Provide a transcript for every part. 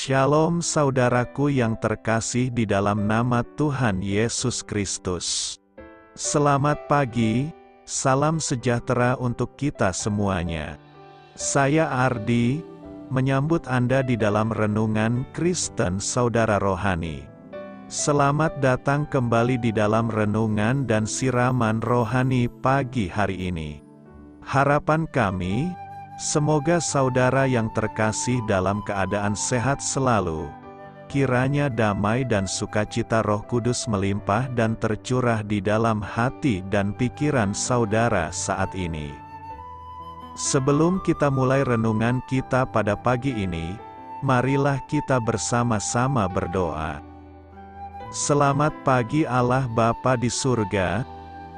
Shalom saudaraku yang terkasih di dalam nama Tuhan Yesus Kristus. Selamat pagi, salam sejahtera untuk kita semuanya. Saya Ardi, menyambut Anda di dalam renungan Kristen Saudara Rohani. Selamat datang kembali di dalam renungan dan siraman rohani pagi hari ini. Harapan kami, semoga saudara yang terkasih dalam keadaan sehat selalu. Kiranya damai dan sukacita Roh Kudus melimpah dan tercurah di dalam hati dan pikiran saudara saat ini. Sebelum kita mulai renungan kita pada pagi ini, marilah kita bersama-sama berdoa. Selamat pagi Allah Bapa di surga,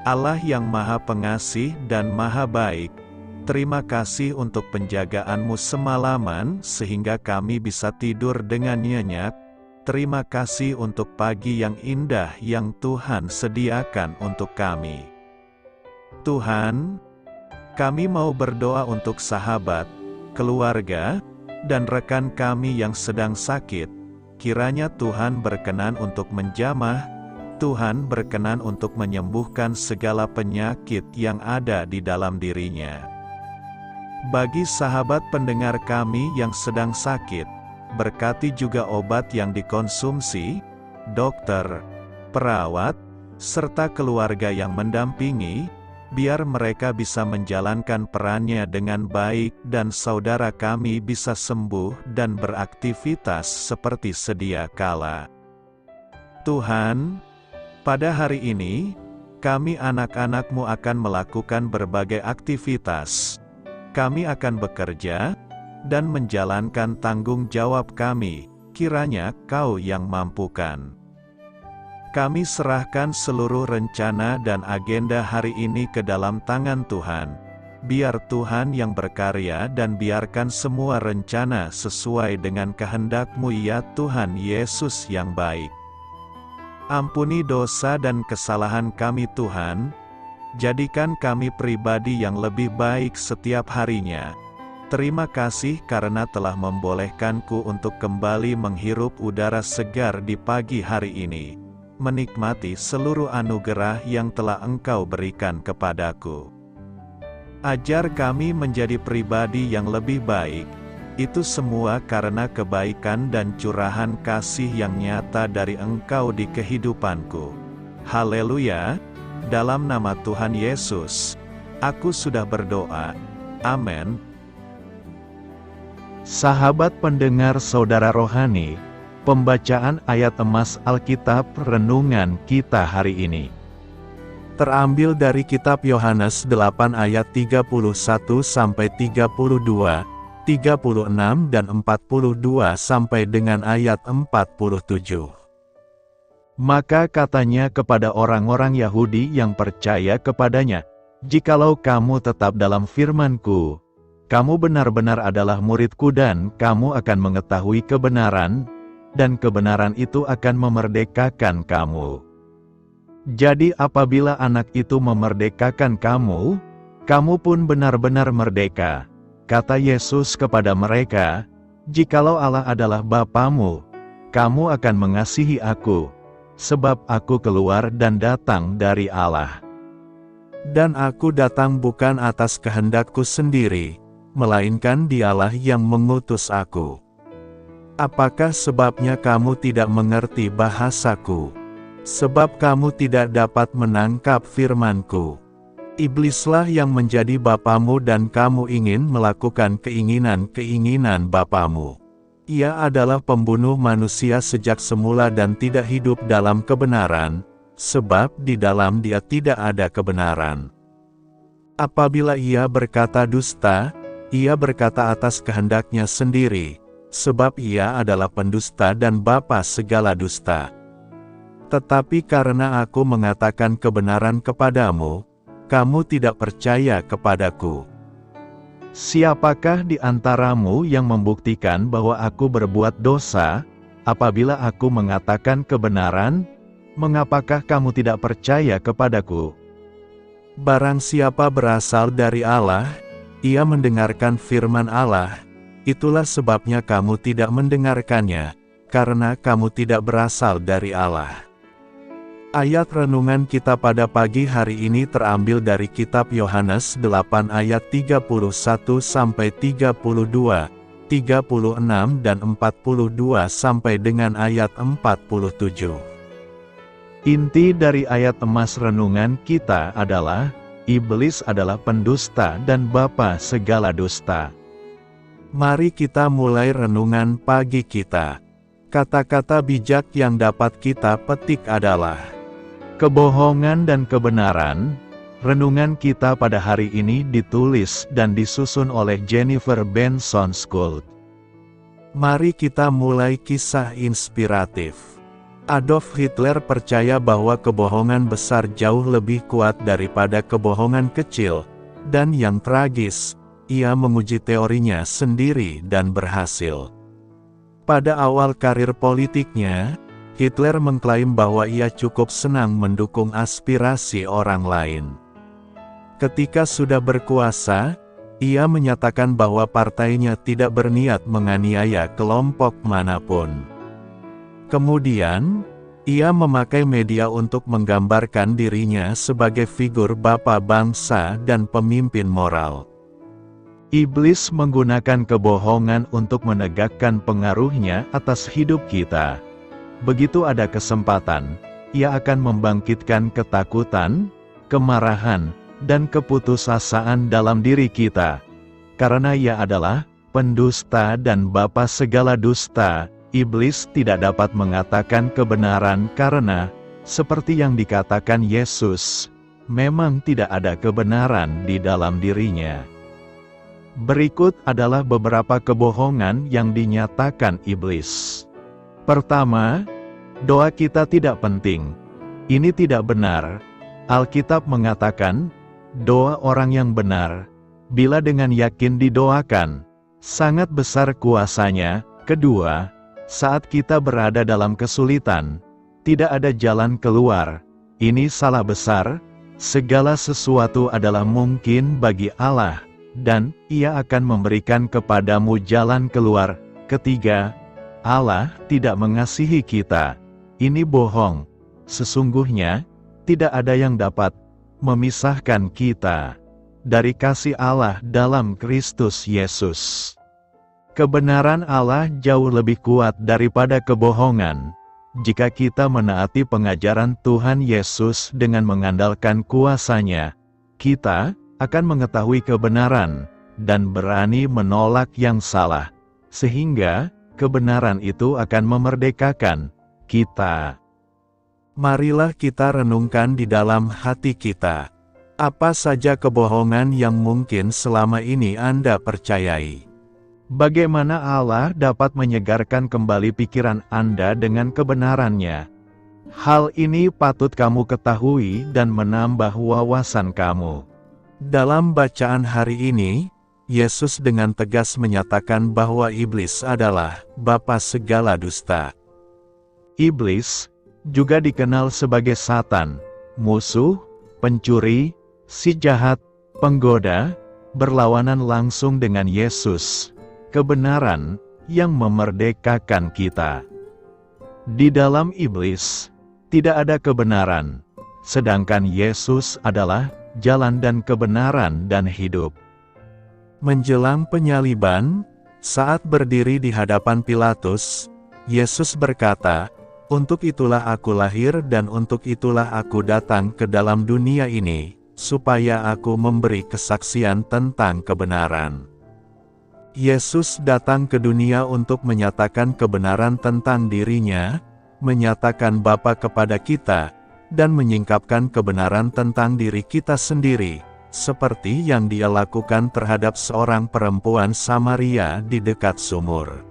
Allah yang Maha Pengasih dan Maha Baik. Terima kasih untuk penjagaan-Mu semalaman sehingga kami bisa tidur dengan nyenyak. Terima kasih untuk pagi yang indah yang Tuhan sediakan untuk kami. Tuhan, kami mau berdoa untuk sahabat, keluarga, dan rekan kami yang sedang sakit. Kiranya Tuhan berkenan untuk menjamah, Tuhan berkenan untuk menyembuhkan segala penyakit yang ada di dalam dirinya. Bagi sahabat pendengar kami yang sedang sakit, berkati juga obat yang dikonsumsi, dokter, perawat, serta keluarga yang mendampingi, biar mereka bisa menjalankan perannya dengan baik dan saudara kami bisa sembuh dan beraktivitas seperti sedia kala. Tuhan, pada hari ini, kami anak-anak-Mu akan melakukan berbagai aktivitas. Kami akan bekerja dan menjalankan tanggung jawab kami, kiranya Kau yang mampukan. Kami serahkan seluruh rencana dan agenda hari ini ke dalam tangan Tuhan. Biar Tuhan yang berkarya dan biarkan semua rencana sesuai dengan kehendak-Mu ya Tuhan Yesus yang baik. Ampuni dosa dan kesalahan kami Tuhan, jadikan kami pribadi yang lebih baik setiap harinya. Terima kasih karena telah membolehkanku untuk kembali menghirup udara segar di pagi hari ini, menikmati seluruh anugerah yang telah Engkau berikan kepadaku. Ajar kami menjadi pribadi yang lebih baik, itu semua karena kebaikan dan curahan kasih yang nyata dari Engkau di kehidupanku. Haleluya! Dalam nama Tuhan Yesus, aku sudah berdoa. Amin. Sahabat pendengar saudara rohani, pembacaan ayat emas Alkitab renungan kita hari ini terambil dari kitab Yohanes 8 ayat 31 sampai 32, 36 dan 42 sampai dengan ayat 47. Maka katanya kepada orang-orang Yahudi yang percaya kepadanya, "Jikalau kamu tetap dalam firman-Ku, kamu benar-benar adalah murid-Ku dan kamu akan mengetahui kebenaran, dan kebenaran itu akan memerdekakan kamu. Jadi apabila Anak itu memerdekakan kamu, kamu pun benar-benar merdeka." Kata Yesus kepada mereka, "Jikalau Allah adalah Bapamu, kamu akan mengasihi Aku, sebab Aku keluar dan datang dari Allah. Dan Aku datang bukan atas kehendakku sendiri, melainkan Dialah yang mengutus Aku. Apakah sebabnya kamu tidak mengerti bahasaku? Sebab kamu tidak dapat menangkap firman-Ku. Iblislah yang menjadi bapamu dan kamu ingin melakukan keinginan-keinginan bapamu. Ia adalah pembunuh manusia sejak semula dan tidak hidup dalam kebenaran, sebab di dalam dia tidak ada kebenaran. Apabila ia berkata dusta, ia berkata atas kehendaknya sendiri, sebab ia adalah pendusta dan bapa segala dusta. Tetapi karena Aku mengatakan kebenaran kepadamu, kamu tidak percaya kepadaku. Siapakah di antaramu yang membuktikan bahwa Aku berbuat dosa? Apabila Aku mengatakan kebenaran, mengapakah kamu tidak percaya kepadaku? Barang siapa berasal dari Allah, ia mendengarkan firman Allah. Itulah sebabnya kamu tidak mendengarkannya, karena kamu tidak berasal dari Allah. Ayat renungan kita pada pagi hari ini terambil dari kitab Yohanes 8 ayat 31-32, 36 dan 42 sampai dengan ayat 47. Inti dari ayat emas renungan kita adalah, iblis adalah pendusta dan bapa segala dusta. Mari kita mulai renungan pagi kita. Kata-kata bijak yang dapat kita petik adalah kebohongan dan kebenaran. Renungan kita pada hari ini ditulis dan disusun oleh Jennifer Benson Schultz. Mari kita mulai kisah inspiratif. Adolf Hitler percaya bahwa kebohongan besar jauh lebih kuat daripada kebohongan kecil, dan yang tragis, ia menguji teorinya sendiri dan berhasil. Pada awal karir politiknya, Hitler mengklaim bahwa ia cukup senang mendukung aspirasi orang lain. Ketika sudah berkuasa, ia menyatakan bahwa partainya tidak berniat menganiaya kelompok manapun. Kemudian, ia memakai media untuk menggambarkan dirinya sebagai figur bapa bangsa dan pemimpin moral. Iblis menggunakan kebohongan untuk menegakkan pengaruhnya atas hidup kita. Begitu ada kesempatan, ia akan membangkitkan ketakutan, kemarahan, dan keputusasaan dalam diri kita. Karena ia adalah pendusta dan bapa segala dusta, iblis tidak dapat mengatakan kebenaran karena, seperti yang dikatakan Yesus, memang tidak ada kebenaran di dalam dirinya. Berikut adalah beberapa kebohongan yang dinyatakan iblis. Pertama, doa kita tidak penting. Ini tidak benar. Alkitab mengatakan, doa orang yang benar, bila dengan yakin didoakan, sangat besar kuasanya. Kedua, saat kita berada dalam kesulitan, tidak ada jalan keluar. Ini salah besar. Segala sesuatu adalah mungkin bagi Allah, dan Ia akan memberikan kepadamu jalan keluar. Ketiga, Allah tidak mengasihi kita. Ini bohong. Sesungguhnya, tidak ada yang dapat memisahkan kita dari kasih Allah dalam Kristus Yesus. Kebenaran Allah jauh lebih kuat daripada kebohongan. Jika kita menaati pengajaran Tuhan Yesus dengan mengandalkan kuasa-Nya, kita akan mengetahui kebenaran, dan berani menolak yang salah, sehingga kebenaran itu akan memerdekakan kita. Marilah kita renungkan di dalam hati kita. Apa saja kebohongan yang mungkin selama ini Anda percayai? Bagaimana Allah dapat menyegarkan kembali pikiran Anda dengan kebenarannya? Hal ini patut kamu ketahui dan menambah wawasan kamu. Dalam bacaan hari ini, Yesus dengan tegas menyatakan bahwa iblis adalah bapa segala dusta. Iblis juga dikenal sebagai Satan, musuh, pencuri, si jahat, penggoda, berlawanan langsung dengan Yesus, kebenaran yang memerdekakan kita. Di dalam iblis, tidak ada kebenaran, sedangkan Yesus adalah jalan dan kebenaran dan hidup. Menjelang penyaliban, saat berdiri di hadapan Pilatus, Yesus berkata, "Untuk itulah aku lahir dan untuk itulah aku datang ke dalam dunia ini, supaya aku memberi kesaksian tentang kebenaran." Yesus datang ke dunia untuk menyatakan kebenaran tentang dirinya, menyatakan Bapa kepada kita, dan menyingkapkan kebenaran tentang diri kita sendiri, seperti yang Dia lakukan terhadap seorang perempuan Samaria di dekat sumur.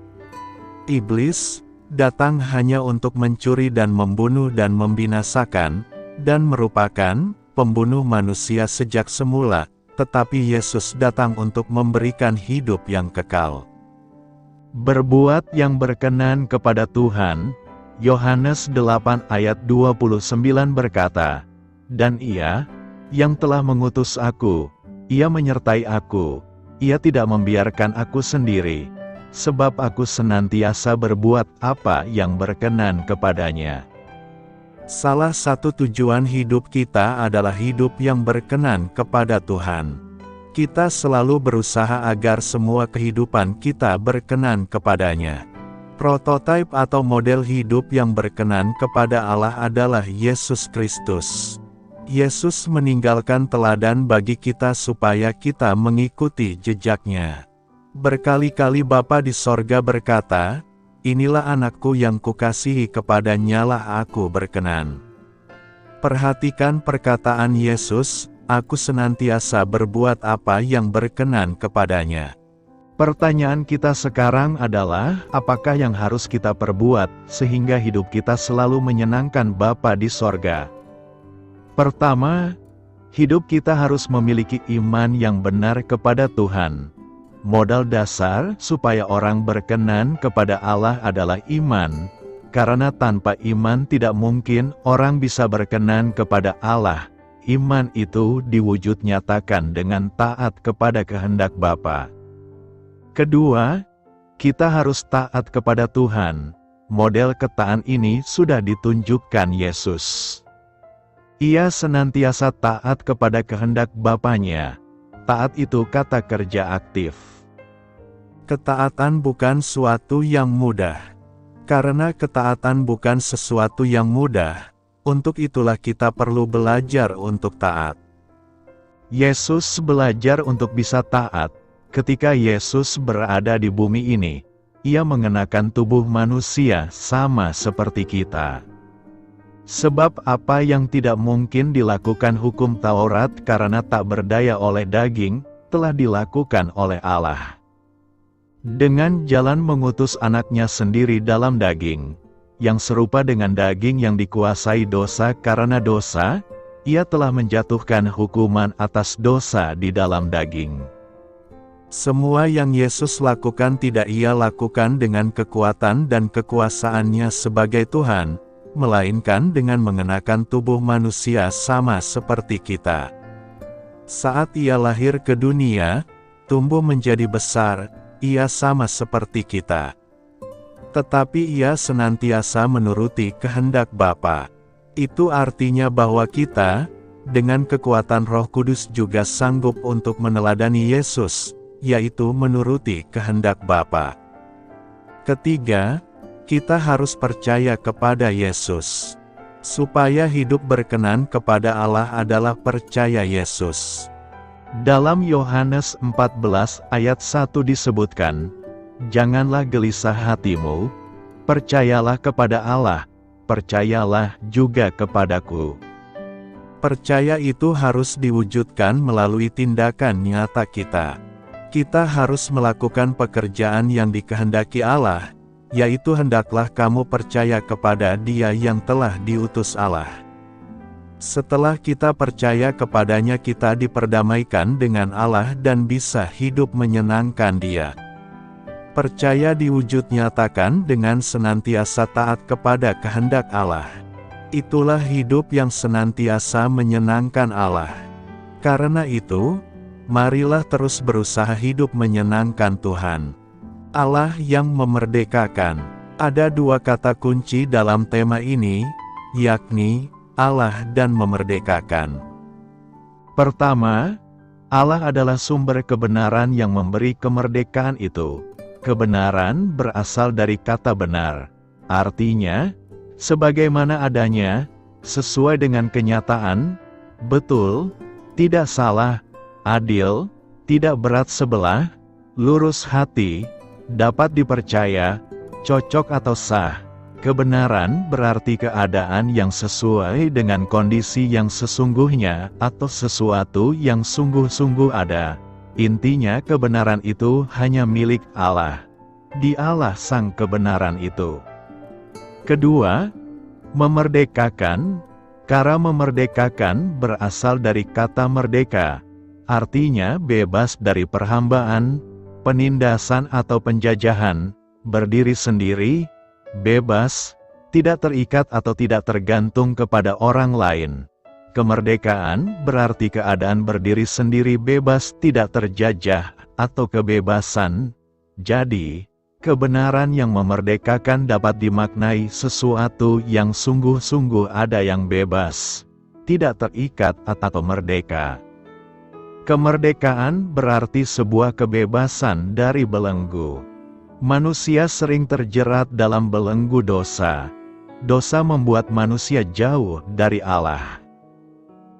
Iblis datang hanya untuk mencuri dan membunuh dan membinasakan, dan merupakan pembunuh manusia sejak semula, tetapi Yesus datang untuk memberikan hidup yang kekal. Berbuat yang berkenan kepada Tuhan. Yohanes 8 ayat 29 berkata, "Dan Ia, yang telah mengutus aku, Ia menyertai aku, Ia tidak membiarkan aku sendiri, sebab aku senantiasa berbuat apa yang berkenan kepadanya. Salah satu tujuan hidup kita adalah hidup yang berkenan kepada Tuhan. Kita selalu berusaha agar semua kehidupan kita berkenan kepadanya. Prototipe atau model hidup yang berkenan kepada Allah adalah Yesus Kristus. Yesus meninggalkan teladan bagi kita supaya kita mengikuti jejaknya. Berkali-kali Bapa di sorga berkata, "Inilah anakku yang kukasihi, kepadanyalah aku berkenan." Perhatikan perkataan Yesus, "Aku senantiasa berbuat apa yang berkenan kepadanya." Pertanyaan kita sekarang adalah, apakah yang harus kita perbuat, sehingga hidup kita selalu menyenangkan Bapa di sorga? Pertama, hidup kita harus memiliki iman yang benar kepada Tuhan. Modal dasar supaya orang berkenan kepada Allah adalah iman, karena tanpa iman tidak mungkin orang bisa berkenan kepada Allah. Iman itu diwujud nyatakan dengan taat kepada kehendak Bapa. Kedua, kita harus taat kepada Tuhan. Model ketaatan ini sudah ditunjukkan Yesus. Ia senantiasa taat kepada kehendak Bapanya. Taat itu kata kerja aktif. Ketaatan bukan suatu yang mudah. Karena ketaatan bukan sesuatu yang mudah, untuk itulah kita perlu belajar untuk taat. Yesus belajar untuk bisa taat. Ketika Yesus berada di bumi ini, Ia mengenakan tubuh manusia sama seperti kita. Sebab apa yang tidak mungkin dilakukan hukum Taurat karena tak berdaya oleh daging, telah dilakukan oleh Allah. Dengan jalan mengutus anaknya sendiri dalam daging, yang serupa dengan daging yang dikuasai dosa karena dosa, Ia telah menjatuhkan hukuman atas dosa di dalam daging. Semua yang Yesus lakukan tidak Ia lakukan dengan kekuatan dan kekuasaannya sebagai Tuhan, melainkan dengan mengenakan tubuh manusia sama seperti kita. Saat Ia lahir ke dunia, tumbuh menjadi besar, Ia sama seperti kita. Tetapi Ia senantiasa menuruti kehendak Bapa. Itu artinya bahwa kita, dengan kekuatan Roh Kudus juga sanggup untuk meneladani Yesus, yaitu menuruti kehendak Bapa. Ketiga, kita harus percaya kepada Yesus. Supaya hidup berkenan kepada Allah adalah percaya Yesus. Dalam Yohanes 14 ayat 1 disebutkan, "Janganlah gelisah hatimu, percayalah kepada Allah, percayalah juga kepadaku." Percaya itu harus diwujudkan melalui tindakan nyata kita. Kita harus melakukan pekerjaan yang dikehendaki Allah, yaitu hendaklah kamu percaya kepada Dia yang telah diutus Allah. Setelah kita percaya kepadanya, kita diperdamaikan dengan Allah dan bisa hidup menyenangkan Dia. Percaya diwujud nyatakan dengan senantiasa taat kepada kehendak Allah. Itulah hidup yang senantiasa menyenangkan Allah. Karena itu, marilah terus berusaha hidup menyenangkan Tuhan. Allah yang memerdekakan. Ada dua kata kunci dalam tema ini, yakni Allah dan memerdekakan. Pertama, Allah adalah sumber kebenaran yang memberi kemerdekaan itu. Kebenaran berasal dari kata benar. Artinya, sebagaimana adanya, sesuai dengan kenyataan, betul, tidak salah, adil, tidak berat sebelah, lurus hati, dapat dipercaya, cocok atau sah. Kebenaran berarti keadaan yang sesuai dengan kondisi yang sesungguhnya, atau sesuatu yang sungguh-sungguh ada. Intinya kebenaran itu hanya milik Allah. Di Allah sang kebenaran itu. Kedua, memerdekakan. Kata memerdekakan berasal dari kata merdeka. Artinya bebas dari perhambaan, penindasan atau penjajahan, berdiri sendiri, bebas, tidak terikat atau tidak tergantung kepada orang lain. Kemerdekaan berarti keadaan berdiri sendiri bebas tidak terjajah, atau kebebasan. Jadi, Kebenaran yang memerdekakan dapat dimaknai sesuatu yang sungguh-sungguh ada yang bebas, tidak terikat atau merdeka. Kemerdekaan berarti sebuah kebebasan dari belenggu. Manusia sering terjerat dalam belenggu dosa. Dosa membuat manusia jauh dari Allah.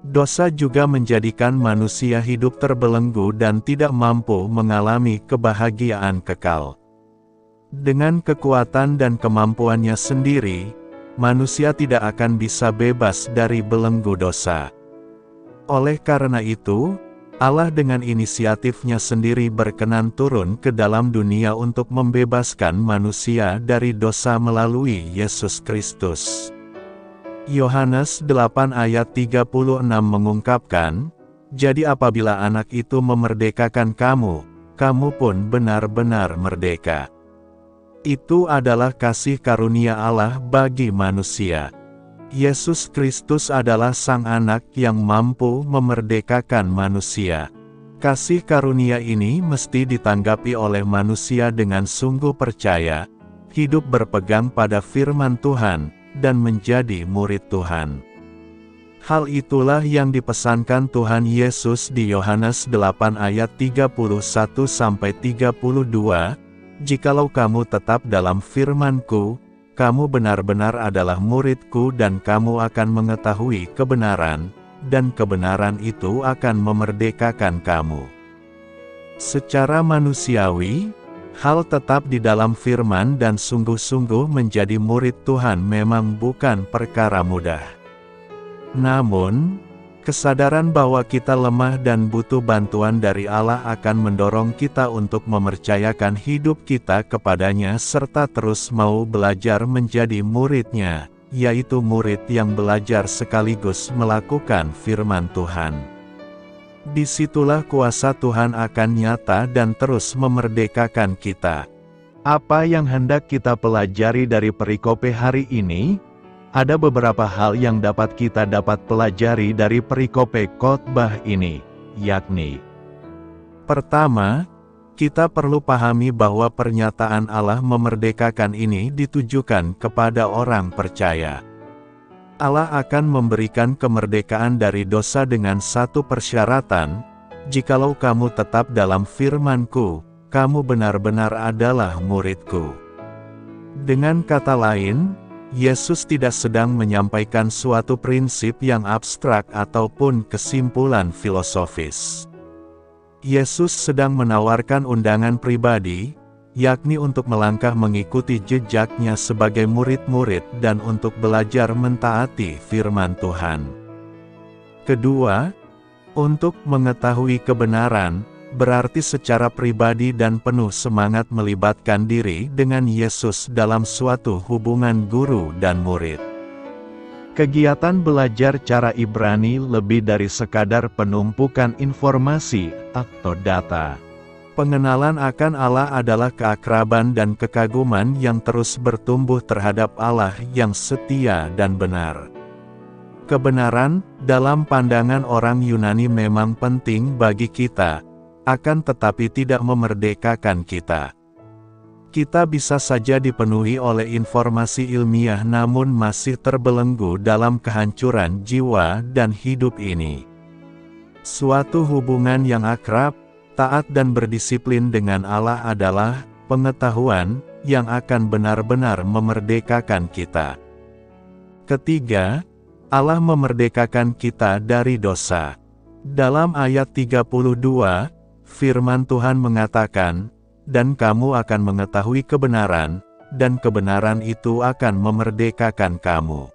Dosa juga menjadikan manusia hidup terbelenggu dan tidak mampu mengalami kebahagiaan kekal. Dengan kekuatan dan kemampuannya sendiri, manusia tidak akan bisa bebas dari belenggu dosa. Oleh karena itu, Allah dengan inisiatifnya sendiri berkenan turun ke dalam dunia untuk membebaskan manusia dari dosa melalui Yesus Kristus. Yohanes 8 ayat 36 mengungkapkan, "Jadi apabila anak itu memerdekakan kamu, kamu pun benar-benar merdeka." Itu adalah kasih karunia Allah bagi manusia. Yesus Kristus adalah Sang Anak yang mampu memerdekakan manusia. Kasih karunia ini mesti ditanggapi oleh manusia dengan sungguh percaya, hidup berpegang pada firman Tuhan, dan menjadi murid Tuhan. Hal itulah yang dipesankan Tuhan Yesus di Yohanes 8 ayat 31-32, "Jikalau kamu tetap dalam firman-Ku, kamu benar-benar adalah murid-Ku dan kamu akan mengetahui kebenaran, dan kebenaran itu akan memerdekakan kamu." Secara manusiawi, hal tetap di dalam firman dan sungguh-sungguh menjadi murid Tuhan memang bukan perkara mudah. Namun, kesadaran bahwa kita lemah dan butuh bantuan dari Allah akan mendorong kita untuk mempercayakan hidup kita kepadanya serta terus mau belajar menjadi murid-Nya, yaitu murid yang belajar sekaligus melakukan firman Tuhan. Disitulah kuasa Tuhan akan nyata dan terus memerdekakan kita. Apa yang hendak kita pelajari dari perikope hari ini? Ada beberapa hal yang dapat kita pelajari dari perikope khotbah ini, yakni: pertama, kita perlu pahami bahwa pernyataan Allah memerdekakan ini ditujukan kepada orang percaya. Allah akan memberikan kemerdekaan dari dosa dengan satu persyaratan, "Jikalau kamu tetap dalam firman-Ku, kamu benar-benar adalah murid-Ku." Dengan kata lain, Yesus tidak sedang menyampaikan suatu prinsip yang abstrak ataupun kesimpulan filosofis. Yesus sedang menawarkan undangan pribadi, yakni untuk melangkah mengikuti jejaknya sebagai murid-murid dan untuk belajar mentaati firman Tuhan. Kedua, untuk mengetahui kebenaran, berarti secara pribadi dan penuh semangat melibatkan diri dengan Yesus dalam suatu hubungan guru dan murid. Kegiatan belajar cara Ibrani lebih dari sekadar penumpukan informasi atau data. Pengenalan akan Allah adalah keakraban dan kekaguman yang terus bertumbuh terhadap Allah yang setia dan benar. Kebenaran, dalam pandangan orang Yunani memang penting bagi kita, akan tetapi tidak memerdekakan kita. Kita bisa saja dipenuhi oleh informasi ilmiah namun masih terbelenggu dalam kehancuran jiwa dan hidup ini. Suatu hubungan yang akrab, taat dan berdisiplin dengan Allah adalah pengetahuan yang akan benar-benar memerdekakan kita. Ketiga, Allah memerdekakan kita dari dosa. Dalam ayat 32, firman Tuhan mengatakan, "Dan kamu akan mengetahui kebenaran, dan kebenaran itu akan memerdekakan kamu."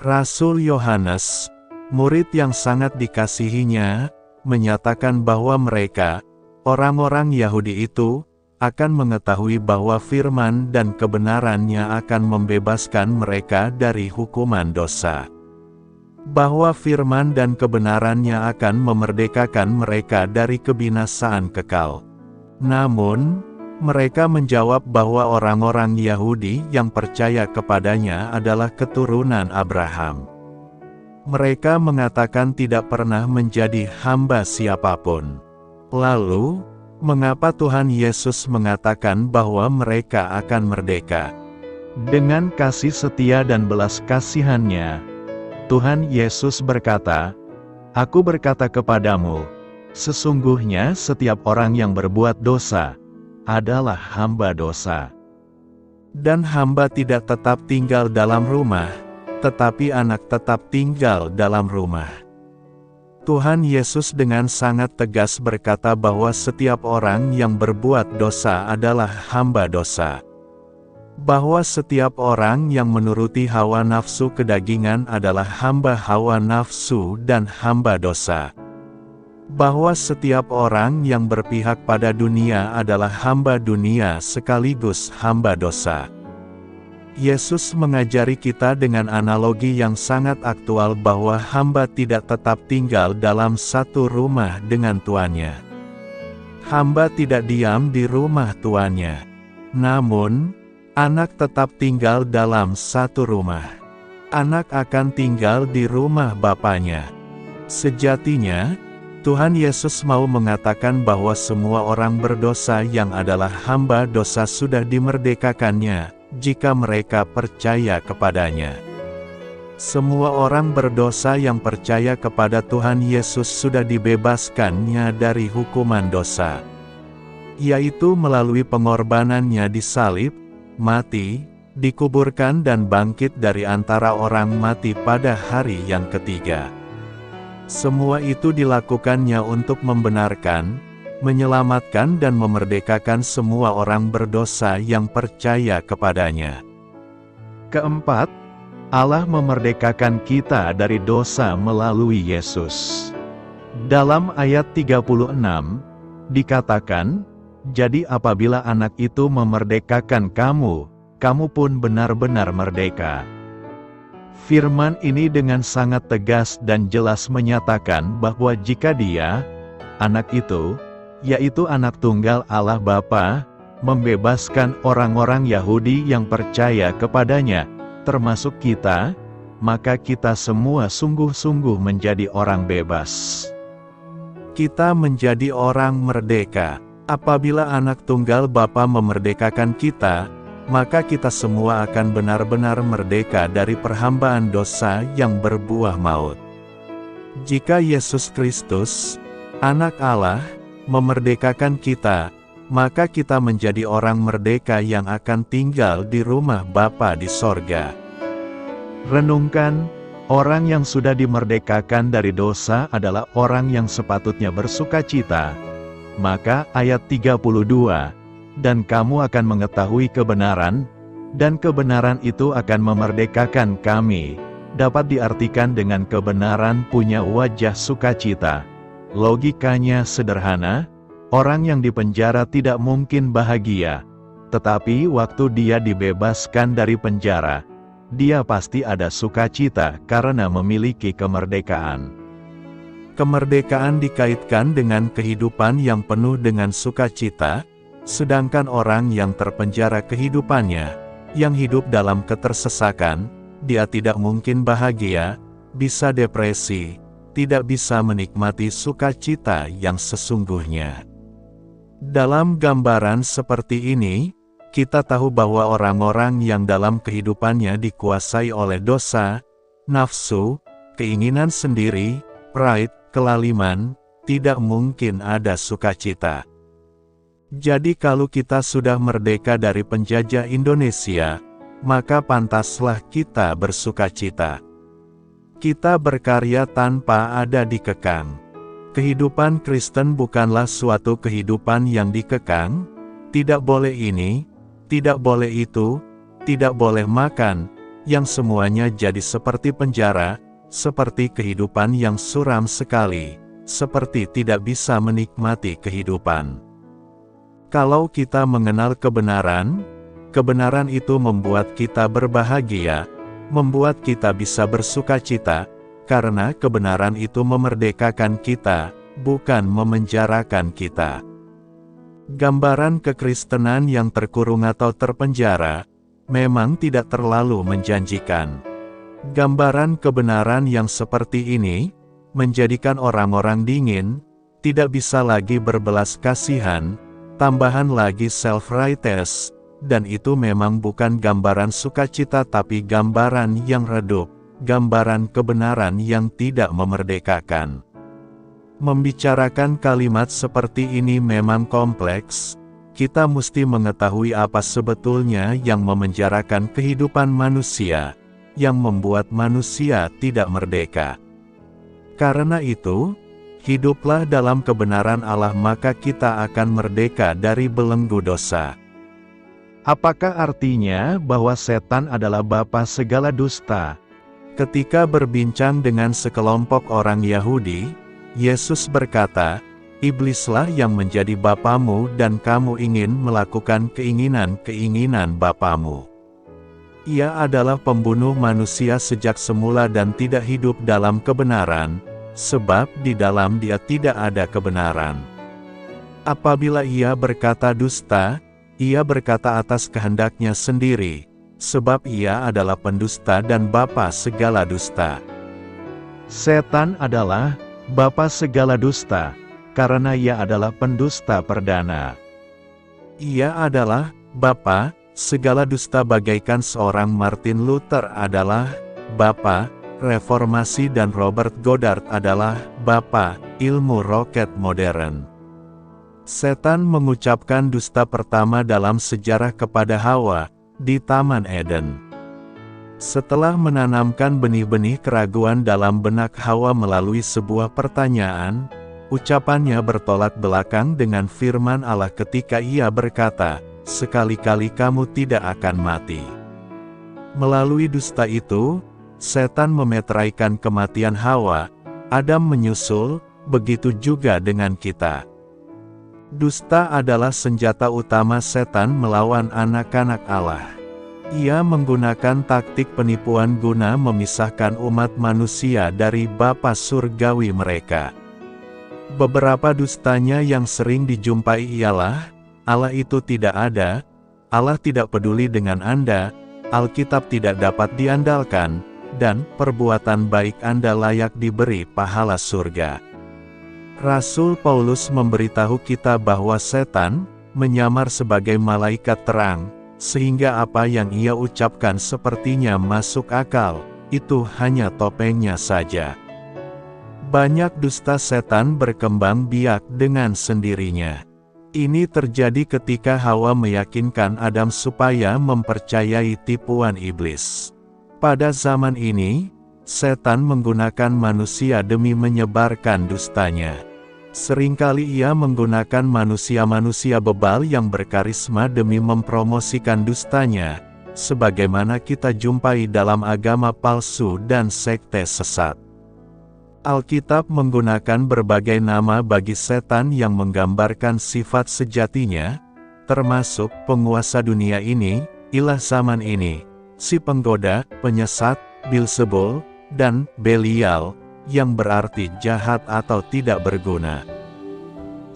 Rasul Yohanes, murid yang sangat dikasihinya, menyatakan bahwa mereka, orang-orang Yahudi itu, akan mengetahui bahwa firman dan kebenarannya akan membebaskan mereka dari hukuman dosa. Bahwa firman dan kebenarannya akan memerdekakan mereka dari kebinasaan kekal. Namun, mereka menjawab bahwa orang-orang Yahudi yang percaya kepadanya adalah keturunan Abraham. Mereka mengatakan tidak pernah menjadi hamba siapapun. Lalu, Mengapa Tuhan Yesus mengatakan bahwa mereka akan merdeka? Dengan kasih setia dan belas kasihan-Nya, Tuhan Yesus berkata, "Aku berkata kepadamu, sesungguhnya setiap orang yang berbuat dosa adalah hamba dosa." Dan hamba tidak tetap tinggal dalam rumah, tetapi anak tetap tinggal dalam rumah. Tuhan Yesus dengan sangat tegas berkata bahwa setiap orang yang berbuat dosa adalah hamba dosa. Bahwa setiap orang yang menuruti hawa nafsu kedagingan adalah hamba hawa nafsu dan hamba dosa. Bahwa setiap orang yang berpihak pada dunia adalah hamba dunia sekaligus hamba dosa. Yesus mengajari kita dengan analogi yang sangat aktual bahwa hamba tidak tetap tinggal dalam satu rumah dengan tuannya. Hamba tidak diam di rumah tuannya. Namun, anak tetap tinggal dalam satu rumah. Anak akan tinggal di rumah bapaknya. Sejatinya, Tuhan Yesus mau mengatakan bahwa semua orang berdosa yang adalah hamba dosa sudah dimerdekakannya, jika mereka percaya kepadanya. Semua orang berdosa yang percaya kepada Tuhan Yesus sudah dibebaskannya dari hukuman dosa, yaitu melalui pengorbanannya di salib, mati, dikuburkan dan bangkit dari antara orang mati pada hari yang ketiga. Semua itu dilakukannya untuk membenarkan, menyelamatkan dan memerdekakan semua orang berdosa yang percaya kepadanya. Keempat, Allah memerdekakan kita dari dosa melalui Yesus. Dalam ayat 36, dikatakan, "Jadi apabila anak itu memerdekakan kamu, kamu pun benar-benar merdeka." Firman ini dengan sangat tegas dan jelas menyatakan bahwa jika dia, anak itu, yaitu anak tunggal Allah Bapa, membebaskan orang-orang Yahudi yang percaya kepadanya, termasuk kita, maka kita semua sungguh-sungguh menjadi orang bebas. Kita menjadi orang merdeka. Apabila anak tunggal Bapa memerdekakan kita, maka kita semua akan benar-benar merdeka dari perhambaan dosa yang berbuah maut. Jika Yesus Kristus, Anak Allah, memerdekakan kita, maka kita menjadi orang merdeka yang akan tinggal di rumah Bapa di sorga. Renungkan, orang yang sudah dimerdekakan dari dosa adalah orang yang sepatutnya bersukacita. Maka ayat 32, "Dan kamu akan mengetahui kebenaran, dan kebenaran itu akan memerdekakan kami," dapat diartikan dengan kebenaran punya wajah sukacita. Logikanya sederhana, orang yang dipenjara tidak mungkin bahagia, tetapi waktu dia dibebaskan dari penjara, dia pasti ada sukacita karena memiliki kemerdekaan. Kemerdekaan dikaitkan dengan kehidupan yang penuh dengan sukacita, sedangkan orang yang terpenjara kehidupannya, yang hidup dalam ketersesakan, dia tidak mungkin bahagia, bisa depresi, tidak bisa menikmati sukacita yang sesungguhnya. Dalam gambaran seperti ini, kita tahu bahwa orang-orang yang dalam kehidupannya dikuasai oleh dosa, nafsu, keinginan sendiri, pride, kelaliman, tidak mungkin ada sukacita. Jadi kalau kita sudah merdeka dari penjajah Indonesia, maka pantaslah kita bersukacita. Kita berkarya tanpa ada dikekang. Kehidupan Kristen bukanlah suatu kehidupan yang dikekang, tidak boleh ini, tidak boleh itu, tidak boleh makan, yang semuanya jadi seperti penjara, seperti kehidupan yang suram sekali, seperti tidak bisa menikmati kehidupan. Kalau kita mengenal kebenaran, kebenaran itu membuat kita berbahagia, membuat kita bisa bersukacita, karena kebenaran itu memerdekakan kita, bukan memenjarakan kita. Gambaran kekristenan yang terkurung atau terpenjara, memang tidak terlalu menjanjikan. Gambaran kebenaran yang seperti ini, menjadikan orang-orang dingin, tidak bisa lagi berbelas kasihan, tambahan lagi self-righteous, dan itu memang bukan gambaran sukacita tapi gambaran yang redup, gambaran kebenaran yang tidak memerdekakan. Membicarakan kalimat seperti ini memang kompleks. Kita mesti mengetahui apa sebetulnya yang memenjarakan kehidupan manusia, yang membuat manusia tidak merdeka. Karena itu, hiduplah dalam kebenaran Allah maka kita akan merdeka dari belenggu dosa. Apakah artinya bahwa setan adalah bapa segala dusta? Ketika berbincang dengan sekelompok orang Yahudi, Yesus berkata, "Iblislah yang menjadi bapamu dan kamu ingin melakukan keinginan-keinginan bapamu." Ia adalah pembunuh manusia sejak semula dan tidak hidup dalam kebenaran, sebab di dalam dia tidak ada kebenaran. Apabila ia berkata dusta, ia berkata atas kehendaknya sendiri, sebab ia adalah pendusta dan bapa segala dusta. Setan adalah bapa segala dusta, karena ia adalah pendusta perdana. Ia adalah bapa segala dusta bagaikan seorang Martin Luther adalah bapa reformasi dan Robert Goddard adalah bapa ilmu roket modern. Setan mengucapkan dusta pertama dalam sejarah kepada Hawa, di Taman Eden. Setelah menanamkan benih-benih keraguan dalam benak Hawa melalui sebuah pertanyaan, ucapannya bertolak belakang dengan firman Allah ketika ia berkata, "Sekali-kali kamu tidak akan mati." Melalui dusta itu, setan memeteraikan kematian Hawa, Adam menyusul, begitu juga dengan kita. Dusta adalah senjata utama setan melawan anak-anak Allah. Ia menggunakan taktik penipuan guna memisahkan umat manusia dari Bapa surgawi mereka. Beberapa dustanya yang sering dijumpai ialah, Allah itu tidak ada, Allah tidak peduli dengan Anda, Alkitab tidak dapat diandalkan, dan perbuatan baik Anda layak diberi pahala surga. Rasul Paulus memberitahu kita bahwa setan menyamar sebagai malaikat terang, sehingga apa yang ia ucapkan sepertinya masuk akal, itu hanya topengnya saja. Banyak dusta setan berkembang biak dengan sendirinya. Ini terjadi ketika Hawa meyakinkan Adam supaya mempercayai tipuan iblis. Pada zaman ini, setan menggunakan manusia demi menyebarkan dustanya. Seringkali ia menggunakan manusia-manusia bebal yang berkarisma demi mempromosikan dustanya, sebagaimana kita jumpai dalam agama palsu dan sekte sesat. Alkitab menggunakan berbagai nama bagi setan yang menggambarkan sifat sejatinya, termasuk penguasa dunia ini, ilah zaman ini, si penggoda, penyesat, Bilsebul, dan Belial, yang berarti jahat atau tidak berguna.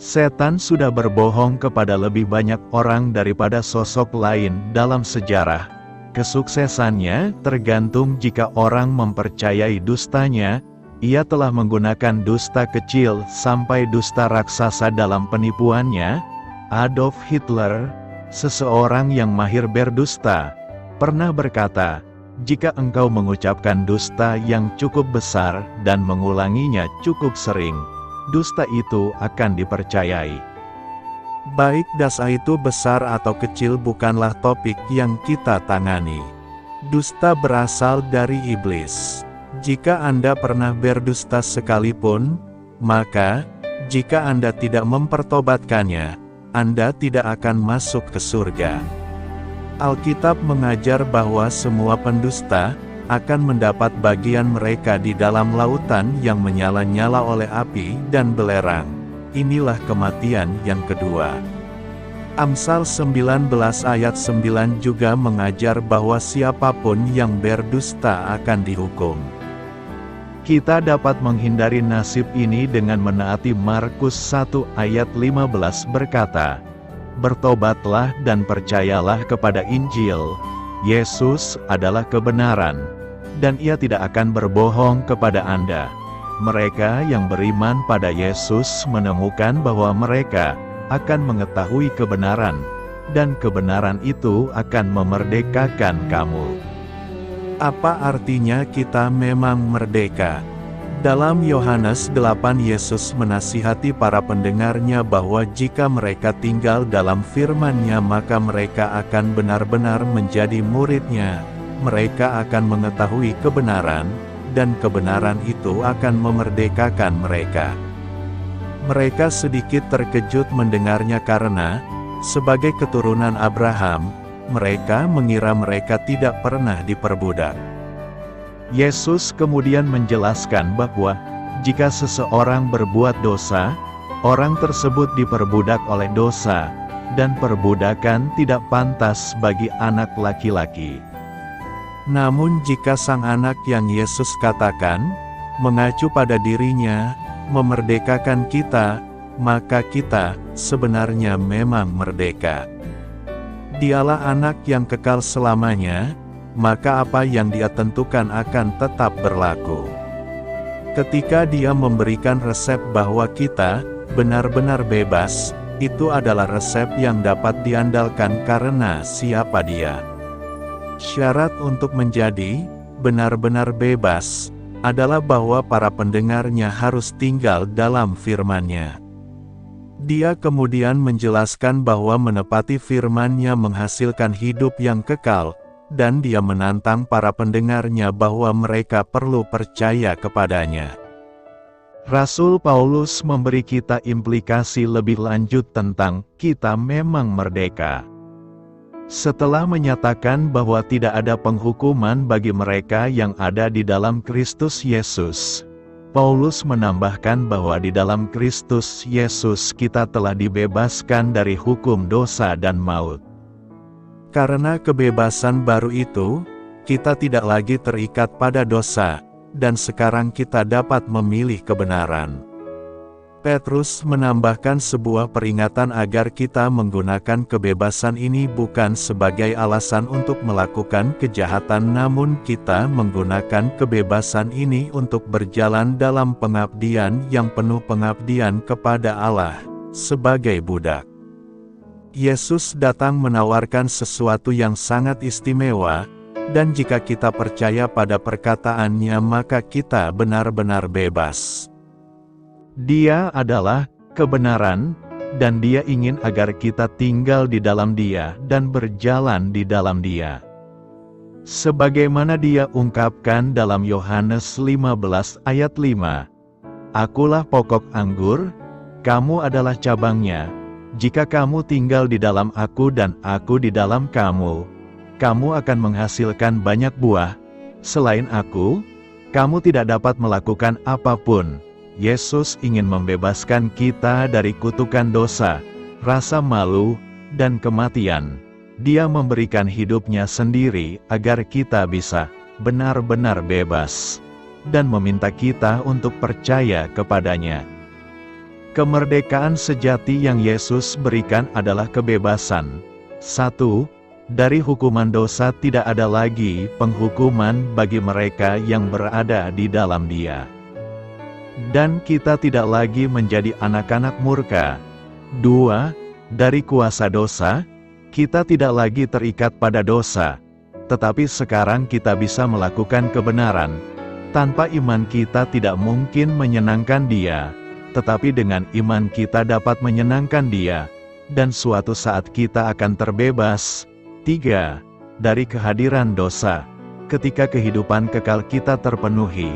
Setan sudah berbohong kepada lebih banyak orang daripada sosok lain dalam sejarah. Kesuksesannya tergantung jika orang mempercayai dustanya. Ia telah menggunakan dusta kecil sampai dusta raksasa dalam penipuannya. Adolf Hitler, seseorang yang mahir berdusta, pernah berkata, "Jika engkau mengucapkan dusta yang cukup besar dan mengulanginya cukup sering, dusta itu akan dipercayai." Baik dosa itu besar atau kecil bukanlah topik yang kita tangani. Dusta berasal dari iblis. Jika Anda pernah berdusta sekalipun, maka, jika Anda tidak mempertobatkannya, Anda tidak akan masuk ke surga. Alkitab mengajar bahwa semua pendusta akan mendapat bagian mereka di dalam lautan yang menyala-nyala oleh api dan belerang. Inilah kematian yang kedua. Amsal 19 ayat 9 juga mengajar bahwa siapapun yang berdusta akan dihukum. Kita dapat menghindari nasib ini dengan menaati Markus 1 ayat 15 berkata, "Bertobatlah dan percayalah kepada Injil. Yesus adalah kebenaran, dan Ia tidak akan berbohong kepada Anda. Mereka yang beriman pada Yesus menemukan bahwa mereka akan mengetahui kebenaran, dan kebenaran itu akan memerdekakan kamu. Apa artinya kita memang merdeka? Dalam Yohanes 8 Yesus menasihati para pendengarnya bahwa jika mereka tinggal dalam firman-Nya maka mereka akan benar-benar menjadi murid-Nya. Mereka akan mengetahui kebenaran, dan kebenaran itu akan memerdekakan mereka. Mereka sedikit terkejut mendengarnya karena, sebagai keturunan Abraham, mereka mengira mereka tidak pernah diperbudak. Yesus kemudian menjelaskan bahwa, jika seseorang berbuat dosa, orang tersebut diperbudak oleh dosa, dan perbudakan tidak pantas bagi anak laki-laki. Namun jika sang anak yang Yesus katakan, mengacu pada dirinya, memerdekakan kita, maka kita sebenarnya memang merdeka. Dialah anak yang kekal selamanya, maka apa yang Dia tentukan akan tetap berlaku. Ketika Dia memberikan resep bahwa kita benar-benar bebas, itu adalah resep yang dapat diandalkan karena siapa Dia. Syarat untuk menjadi benar-benar bebas adalah bahwa para pendengarnya harus tinggal dalam firman-Nya. Dia kemudian menjelaskan bahwa menepati firman-Nya menghasilkan hidup yang kekal, dan Dia menantang para pendengarnya bahwa mereka perlu percaya kepadanya. Rasul Paulus memberi kita implikasi lebih lanjut tentang kita memang merdeka. Setelah menyatakan bahwa tidak ada penghukuman bagi mereka yang ada di dalam Kristus Yesus, Paulus menambahkan bahwa di dalam Kristus Yesus kita telah dibebaskan dari hukum dosa dan maut. Karena kebebasan baru itu, kita tidak lagi terikat pada dosa, dan sekarang kita dapat memilih kebenaran. Petrus menambahkan sebuah peringatan agar kita menggunakan kebebasan ini bukan sebagai alasan untuk melakukan kejahatan, namun kita menggunakan kebebasan ini untuk berjalan dalam pengabdian yang penuh pengabdian kepada Allah, sebagai budak. Yesus datang menawarkan sesuatu yang sangat istimewa, dan jika kita percaya pada perkataannya maka kita benar-benar bebas. Dia adalah kebenaran, dan Dia ingin agar kita tinggal di dalam Dia dan berjalan di dalam Dia. Sebagaimana Dia ungkapkan dalam Yohanes 15 ayat 5, "Akulah pokok anggur, kamu adalah cabangnya. Jika kamu tinggal di dalam Aku dan Aku di dalam kamu, kamu akan menghasilkan banyak buah. Selain Aku, kamu tidak dapat melakukan apapun." Yesus ingin membebaskan kita dari kutukan dosa, rasa malu, dan kematian. Dia memberikan hidupnya sendiri agar kita bisa benar-benar bebas, dan meminta kita untuk percaya kepadanya. Kemerdekaan sejati yang Yesus berikan adalah kebebasan. 1. Dari hukuman dosa tidak ada lagi penghukuman bagi mereka yang berada di dalam Dia. Dan kita tidak lagi menjadi anak-anak murka. 2. Dari kuasa dosa, kita tidak lagi terikat pada dosa, tetapi sekarang kita bisa melakukan kebenaran. Tanpa iman kita tidak mungkin menyenangkan Dia, tetapi dengan iman kita dapat menyenangkan Dia, dan suatu saat kita akan terbebas. 3. Dari kehadiran dosa, ketika kehidupan kekal kita terpenuhi,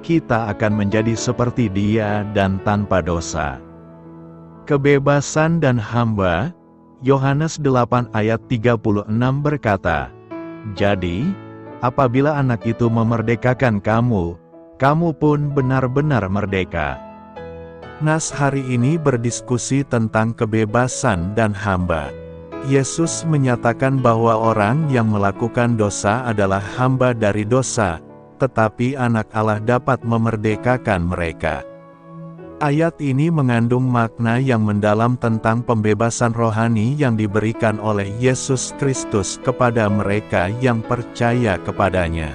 kita akan menjadi seperti Dia dan tanpa dosa. Kebebasan dan hamba, Yohanes 8 ayat 36 berkata, "Jadi, apabila Anak itu memerdekakan kamu, kamu pun benar-benar merdeka." Nas hari ini berdiskusi tentang kebebasan dan hamba. Yesus menyatakan bahwa orang yang melakukan dosa adalah hamba dari dosa, tetapi Anak Allah dapat memerdekakan mereka. Ayat ini mengandung makna yang mendalam tentang pembebasan rohani yang diberikan oleh Yesus Kristus kepada mereka yang percaya kepadanya.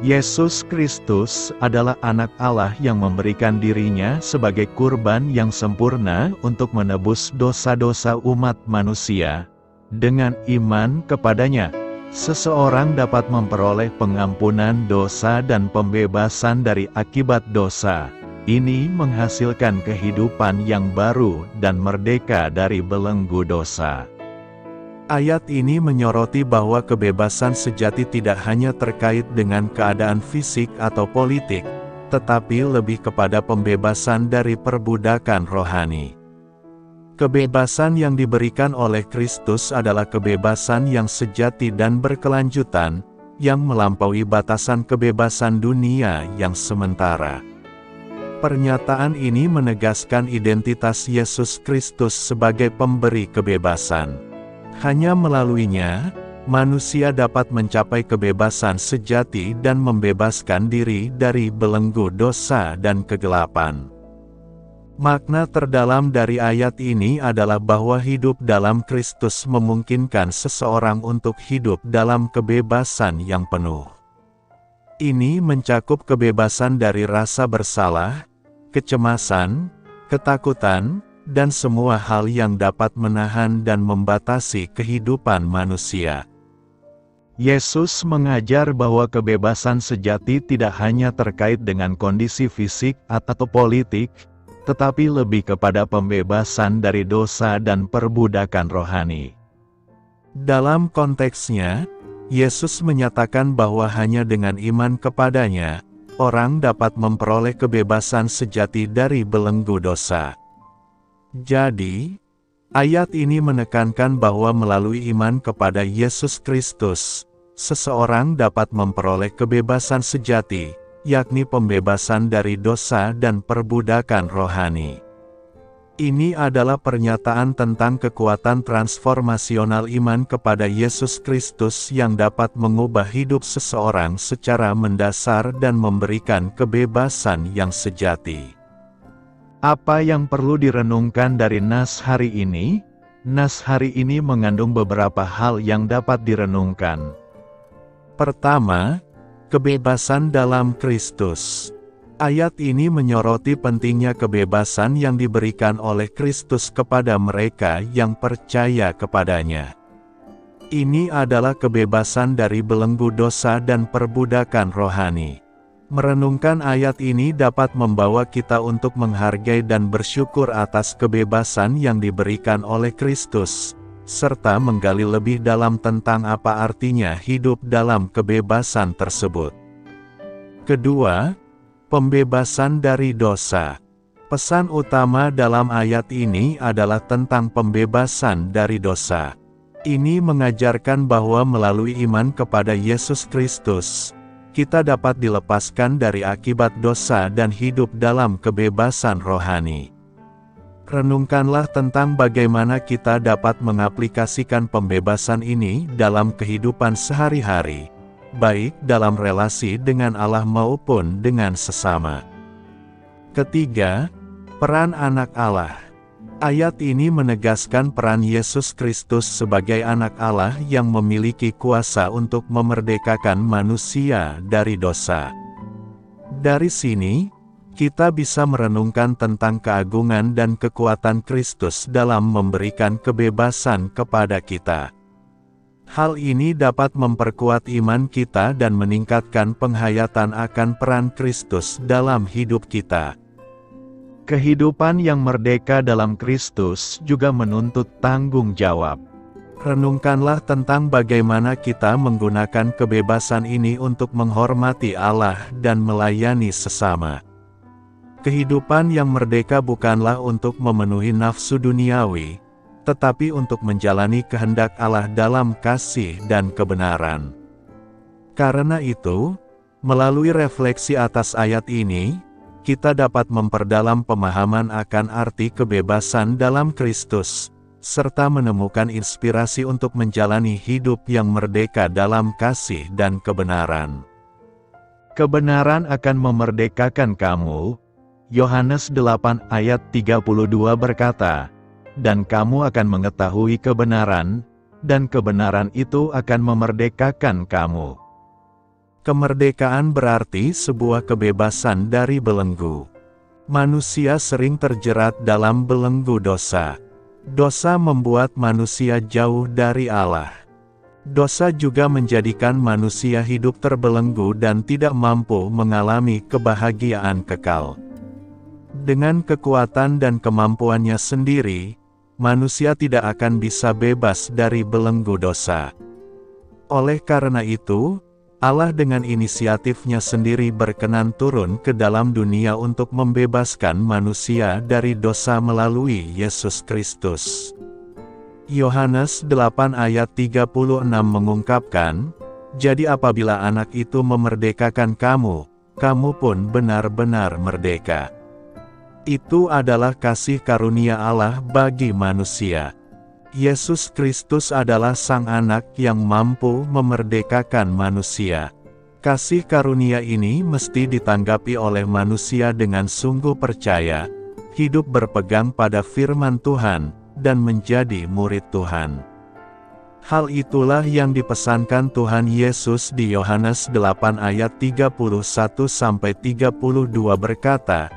Yesus Kristus adalah anak Allah yang memberikan dirinya sebagai kurban yang sempurna untuk menebus dosa-dosa umat manusia. Dengan iman kepadanya, seseorang dapat memperoleh pengampunan dosa dan pembebasan dari akibat dosa. Ini menghasilkan kehidupan yang baru dan merdeka dari belenggu dosa. Ayat ini menyoroti bahwa kebebasan sejati tidak hanya terkait dengan keadaan fisik atau politik, tetapi lebih kepada pembebasan dari perbudakan rohani. Kebebasan yang diberikan oleh Kristus adalah kebebasan yang sejati dan berkelanjutan, yang melampaui batasan kebebasan dunia yang sementara. Pernyataan ini menegaskan identitas Yesus Kristus sebagai pemberi kebebasan. Hanya melaluinya, manusia dapat mencapai kebebasan sejati dan membebaskan diri dari belenggu dosa dan kegelapan. Makna terdalam dari ayat ini adalah bahwa hidup dalam Kristus memungkinkan seseorang untuk hidup dalam kebebasan yang penuh. Ini mencakup kebebasan dari rasa bersalah, kecemasan, ketakutan, dan semua hal yang dapat menahan dan membatasi kehidupan manusia. Yesus mengajar bahwa kebebasan sejati tidak hanya terkait dengan kondisi fisik atau politik, tetapi lebih kepada pembebasan dari dosa dan perbudakan rohani. Dalam konteksnya, Yesus menyatakan bahwa hanya dengan iman kepadanya, orang dapat memperoleh kebebasan sejati dari belenggu dosa. Jadi, ayat ini menekankan bahwa melalui iman kepada Yesus Kristus, seseorang dapat memperoleh kebebasan sejati, yakni pembebasan dari dosa dan perbudakan rohani. Ini adalah pernyataan tentang kekuatan transformasional iman kepada Yesus Kristus yang dapat mengubah hidup seseorang secara mendasar dan memberikan kebebasan yang sejati. Apa yang perlu direnungkan dari nas hari ini? Nas hari ini mengandung beberapa hal yang dapat direnungkan. Pertama, kebebasan dalam Kristus. Ayat ini menyoroti pentingnya kebebasan yang diberikan oleh Kristus kepada mereka yang percaya kepadanya. Ini adalah kebebasan dari belenggu dosa dan perbudakan rohani. Merenungkan ayat ini dapat membawa kita untuk menghargai dan bersyukur atas kebebasan yang diberikan oleh Kristus, serta menggali lebih dalam tentang apa artinya hidup dalam kebebasan tersebut. Kedua, pembebasan dari dosa. Pesan utama dalam ayat ini adalah tentang pembebasan dari dosa. Ini mengajarkan bahwa melalui iman kepada Yesus Kristus, kita dapat dilepaskan dari akibat dosa dan hidup dalam kebebasan rohani. Renungkanlah tentang bagaimana kita dapat mengaplikasikan pembebasan ini dalam kehidupan sehari-hari, baik dalam relasi dengan Allah maupun dengan sesama. Ketiga, peran anak Allah. Ayat ini menegaskan peran Yesus Kristus sebagai anak Allah yang memiliki kuasa untuk memerdekakan manusia dari dosa. Dari sini, kita bisa merenungkan tentang keagungan dan kekuatan Kristus dalam memberikan kebebasan kepada kita. Hal ini dapat memperkuat iman kita dan meningkatkan penghayatan akan peran Kristus dalam hidup kita. Kehidupan yang merdeka dalam Kristus juga menuntut tanggung jawab. Renungkanlah tentang bagaimana kita menggunakan kebebasan ini untuk menghormati Allah dan melayani sesama. Kehidupan yang merdeka bukanlah untuk memenuhi nafsu duniawi, tetapi untuk menjalani kehendak Allah dalam kasih dan kebenaran. Karena itu, melalui refleksi atas ayat ini, kita dapat memperdalam pemahaman akan arti kebebasan dalam Kristus, serta menemukan inspirasi untuk menjalani hidup yang merdeka dalam kasih dan kebenaran. Kebenaran akan memerdekakan kamu. Yohanes 8 ayat 32 berkata, "Dan kamu akan mengetahui kebenaran, dan kebenaran itu akan memerdekakan kamu." Kemerdekaan berarti sebuah kebebasan dari belenggu. Manusia sering terjerat dalam belenggu dosa. Dosa membuat manusia jauh dari Allah. Dosa juga menjadikan manusia hidup terbelenggu dan tidak mampu mengalami kebahagiaan kekal. Dengan kekuatan dan kemampuannya sendiri, manusia tidak akan bisa bebas dari belenggu dosa. Oleh karena itu, Allah dengan inisiatifnya sendiri berkenan turun ke dalam dunia untuk membebaskan manusia dari dosa melalui Yesus Kristus. Yohanes 8 ayat 36 mengungkapkan, "Jadi apabila Anak itu memerdekakan kamu, kamu pun benar-benar merdeka." Itu adalah kasih karunia Allah bagi manusia. Yesus Kristus adalah Sang Anak yang mampu memerdekakan manusia. Kasih karunia ini mesti ditanggapi oleh manusia dengan sungguh percaya, hidup berpegang pada firman Tuhan, dan menjadi murid Tuhan. Hal itulah yang dipesankan Tuhan Yesus di Yohanes 8 ayat 31-32 berkata,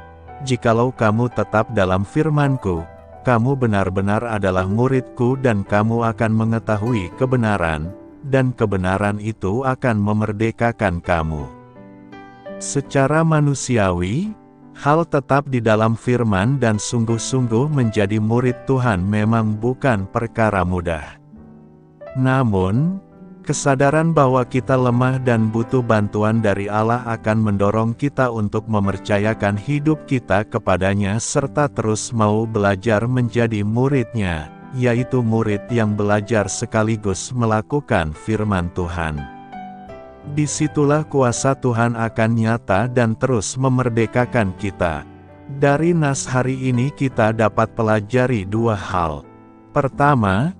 "Jikalau kamu tetap dalam firman-Ku, kamu benar-benar adalah murid-Ku dan kamu akan mengetahui kebenaran, dan kebenaran itu akan memerdekakan kamu." Secara manusiawi, hal tetap di dalam firman dan sungguh-sungguh menjadi murid Tuhan memang bukan perkara mudah. Namun, kesadaran bahwa kita lemah dan butuh bantuan dari Allah akan mendorong kita untuk mempercayakan hidup kita kepadanya serta terus mau belajar menjadi murid-Nya, yaitu murid yang belajar sekaligus melakukan firman Tuhan. Disitulah kuasa Tuhan akan nyata dan terus memerdekakan kita. Dari nas hari ini kita dapat pelajari dua hal. Pertama,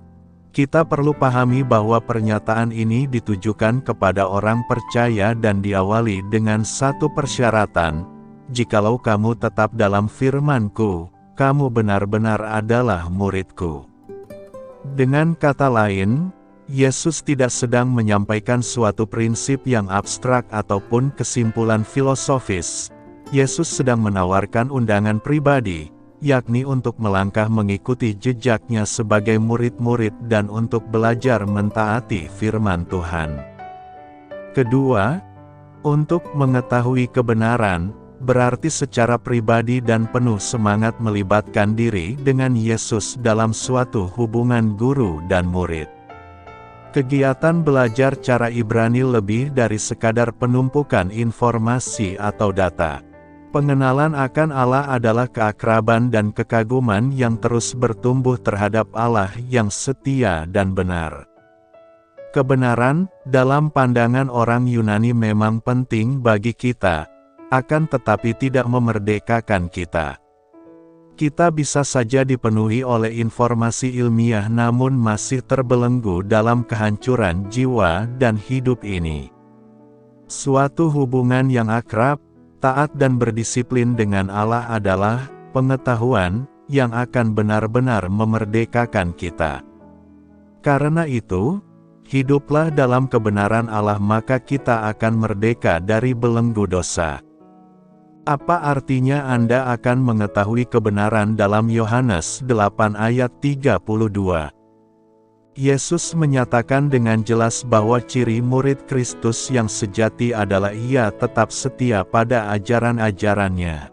kita perlu pahami bahwa pernyataan ini ditujukan kepada orang percaya dan diawali dengan satu persyaratan, "Jikalau kamu tetap dalam firman-Ku, kamu benar-benar adalah murid-Ku." Dengan kata lain, Yesus tidak sedang menyampaikan suatu prinsip yang abstrak ataupun kesimpulan filosofis. Yesus sedang menawarkan undangan pribadi, yakni untuk melangkah mengikuti jejaknya sebagai murid-murid dan untuk belajar mentaati firman Tuhan. Kedua, untuk mengetahui kebenaran, berarti secara pribadi dan penuh semangat melibatkan diri dengan Yesus dalam suatu hubungan guru dan murid. Kegiatan belajar cara Ibrani lebih dari sekadar penumpukan informasi atau data. Pengenalan akan Allah adalah keakraban dan kekaguman yang terus bertumbuh terhadap Allah yang setia dan benar. Kebenaran, dalam pandangan orang Yunani memang penting bagi kita, akan tetapi tidak memerdekakan kita. Kita bisa saja dipenuhi oleh informasi ilmiah namun masih terbelenggu dalam kehancuran jiwa dan hidup ini. Suatu hubungan yang akrab, taat dan berdisiplin dengan Allah adalah pengetahuan yang akan benar-benar memerdekakan kita. Karena itu, hiduplah dalam kebenaran Allah maka kita akan merdeka dari belenggu dosa. Apa artinya Anda akan mengetahui kebenaran dalam Yohanes 8 ayat 32? Yesus menyatakan dengan jelas bahwa ciri murid Kristus yang sejati adalah ia tetap setia pada ajaran-ajarannya.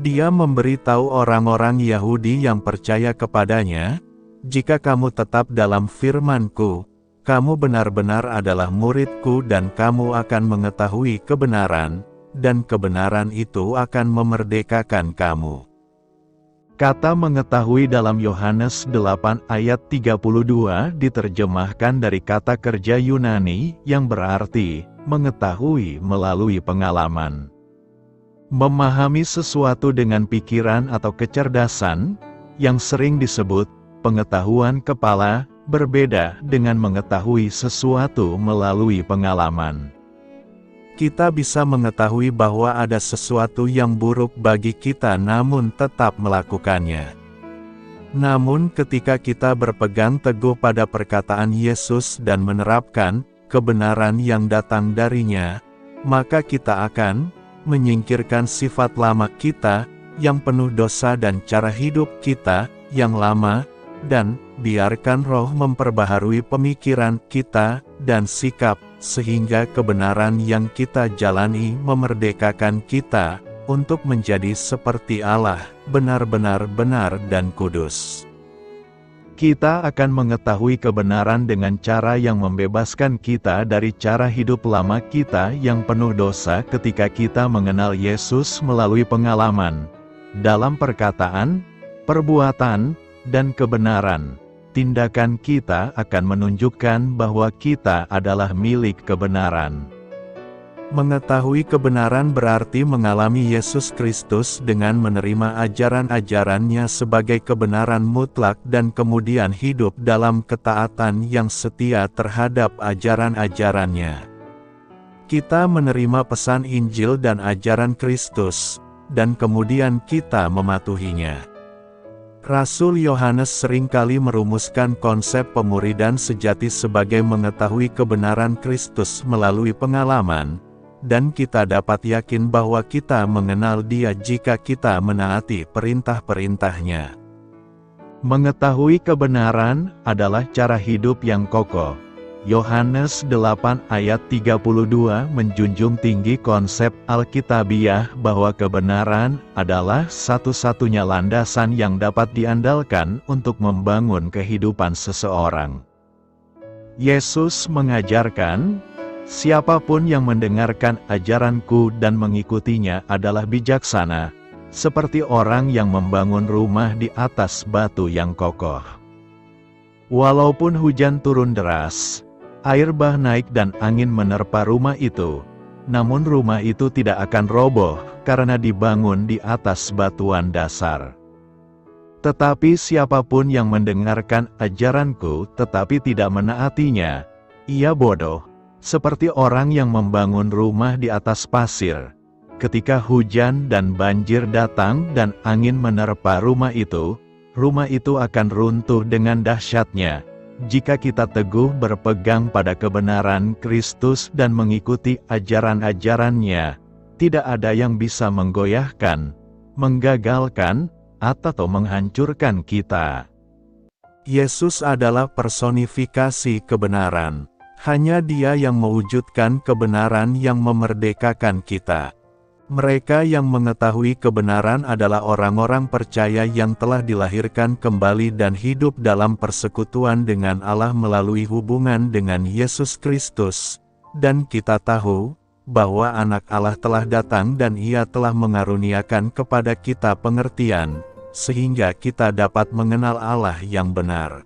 Dia memberitahu orang-orang Yahudi yang percaya kepadanya, "Jika kamu tetap dalam firman-Ku, kamu benar-benar adalah murid-Ku dan kamu akan mengetahui kebenaran, dan kebenaran itu akan memerdekakan kamu." Kata mengetahui dalam Yohanes 8 ayat 32 diterjemahkan dari kata kerja Yunani yang berarti mengetahui melalui pengalaman. Memahami sesuatu dengan pikiran atau kecerdasan, yang sering disebut pengetahuan kepala, berbeda dengan mengetahui sesuatu melalui pengalaman. Kita bisa mengetahui bahwa ada sesuatu yang buruk bagi kita namun tetap melakukannya. Namun ketika kita berpegang teguh pada perkataan Yesus dan menerapkan kebenaran yang datang darinya, maka kita akan menyingkirkan sifat lama kita yang penuh dosa dan cara hidup kita yang lama, dan biarkan Roh memperbaharui pemikiran kita dan sikap, sehingga kebenaran yang kita jalani memerdekakan kita untuk menjadi seperti Allah, benar-benar benar dan kudus. Kita akan mengetahui kebenaran dengan cara yang membebaskan kita dari cara hidup lama kita yang penuh dosa ketika kita mengenal Yesus melalui pengalaman dalam perkataan, perbuatan, dan kebenaran. Tindakan kita akan menunjukkan bahwa kita adalah milik kebenaran. Mengetahui kebenaran berarti mengalami Yesus Kristus dengan menerima ajaran-ajarannya sebagai kebenaran mutlak dan kemudian hidup dalam ketaatan yang setia terhadap ajaran-ajarannya. Kita menerima pesan Injil dan ajaran Kristus, dan kemudian kita mematuhinya. Rasul Yohanes seringkali merumuskan konsep pemuridan sejati sebagai mengetahui kebenaran Kristus melalui pengalaman, dan kita dapat yakin bahwa kita mengenal Dia jika kita menaati perintah-perintahnya. Mengetahui kebenaran adalah cara hidup yang kokoh. Yohanes 8 ayat 32 menjunjung tinggi konsep Alkitabiah bahwa kebenaran adalah satu-satunya landasan yang dapat diandalkan untuk membangun kehidupan seseorang. Yesus mengajarkan, "Siapapun yang mendengarkan ajaranku dan mengikutinya adalah bijaksana, seperti orang yang membangun rumah di atas batu yang kokoh. Walaupun hujan turun deras, air bah naik dan angin menerpa rumah itu, namun rumah itu tidak akan roboh karena dibangun di atas batuan dasar. Tetapi siapapun yang mendengarkan ajaranku tetapi tidak menaatinya, ia bodoh, seperti orang yang membangun rumah di atas pasir. Ketika hujan dan banjir datang dan angin menerpa rumah itu akan runtuh dengan dahsyatnya. Jika kita teguh berpegang pada kebenaran Kristus dan mengikuti ajaran-ajarannya, tidak ada yang bisa menggoyahkan, menggagalkan, atau menghancurkan kita." Yesus adalah personifikasi kebenaran. Hanya Dia yang mewujudkan kebenaran yang memerdekakan kita. Mereka yang mengetahui kebenaran adalah orang-orang percaya yang telah dilahirkan kembali dan hidup dalam persekutuan dengan Allah melalui hubungan dengan Yesus Kristus. Dan kita tahu bahwa Anak Allah telah datang dan Ia telah mengaruniakan kepada kita pengertian, sehingga kita dapat mengenal Allah yang benar.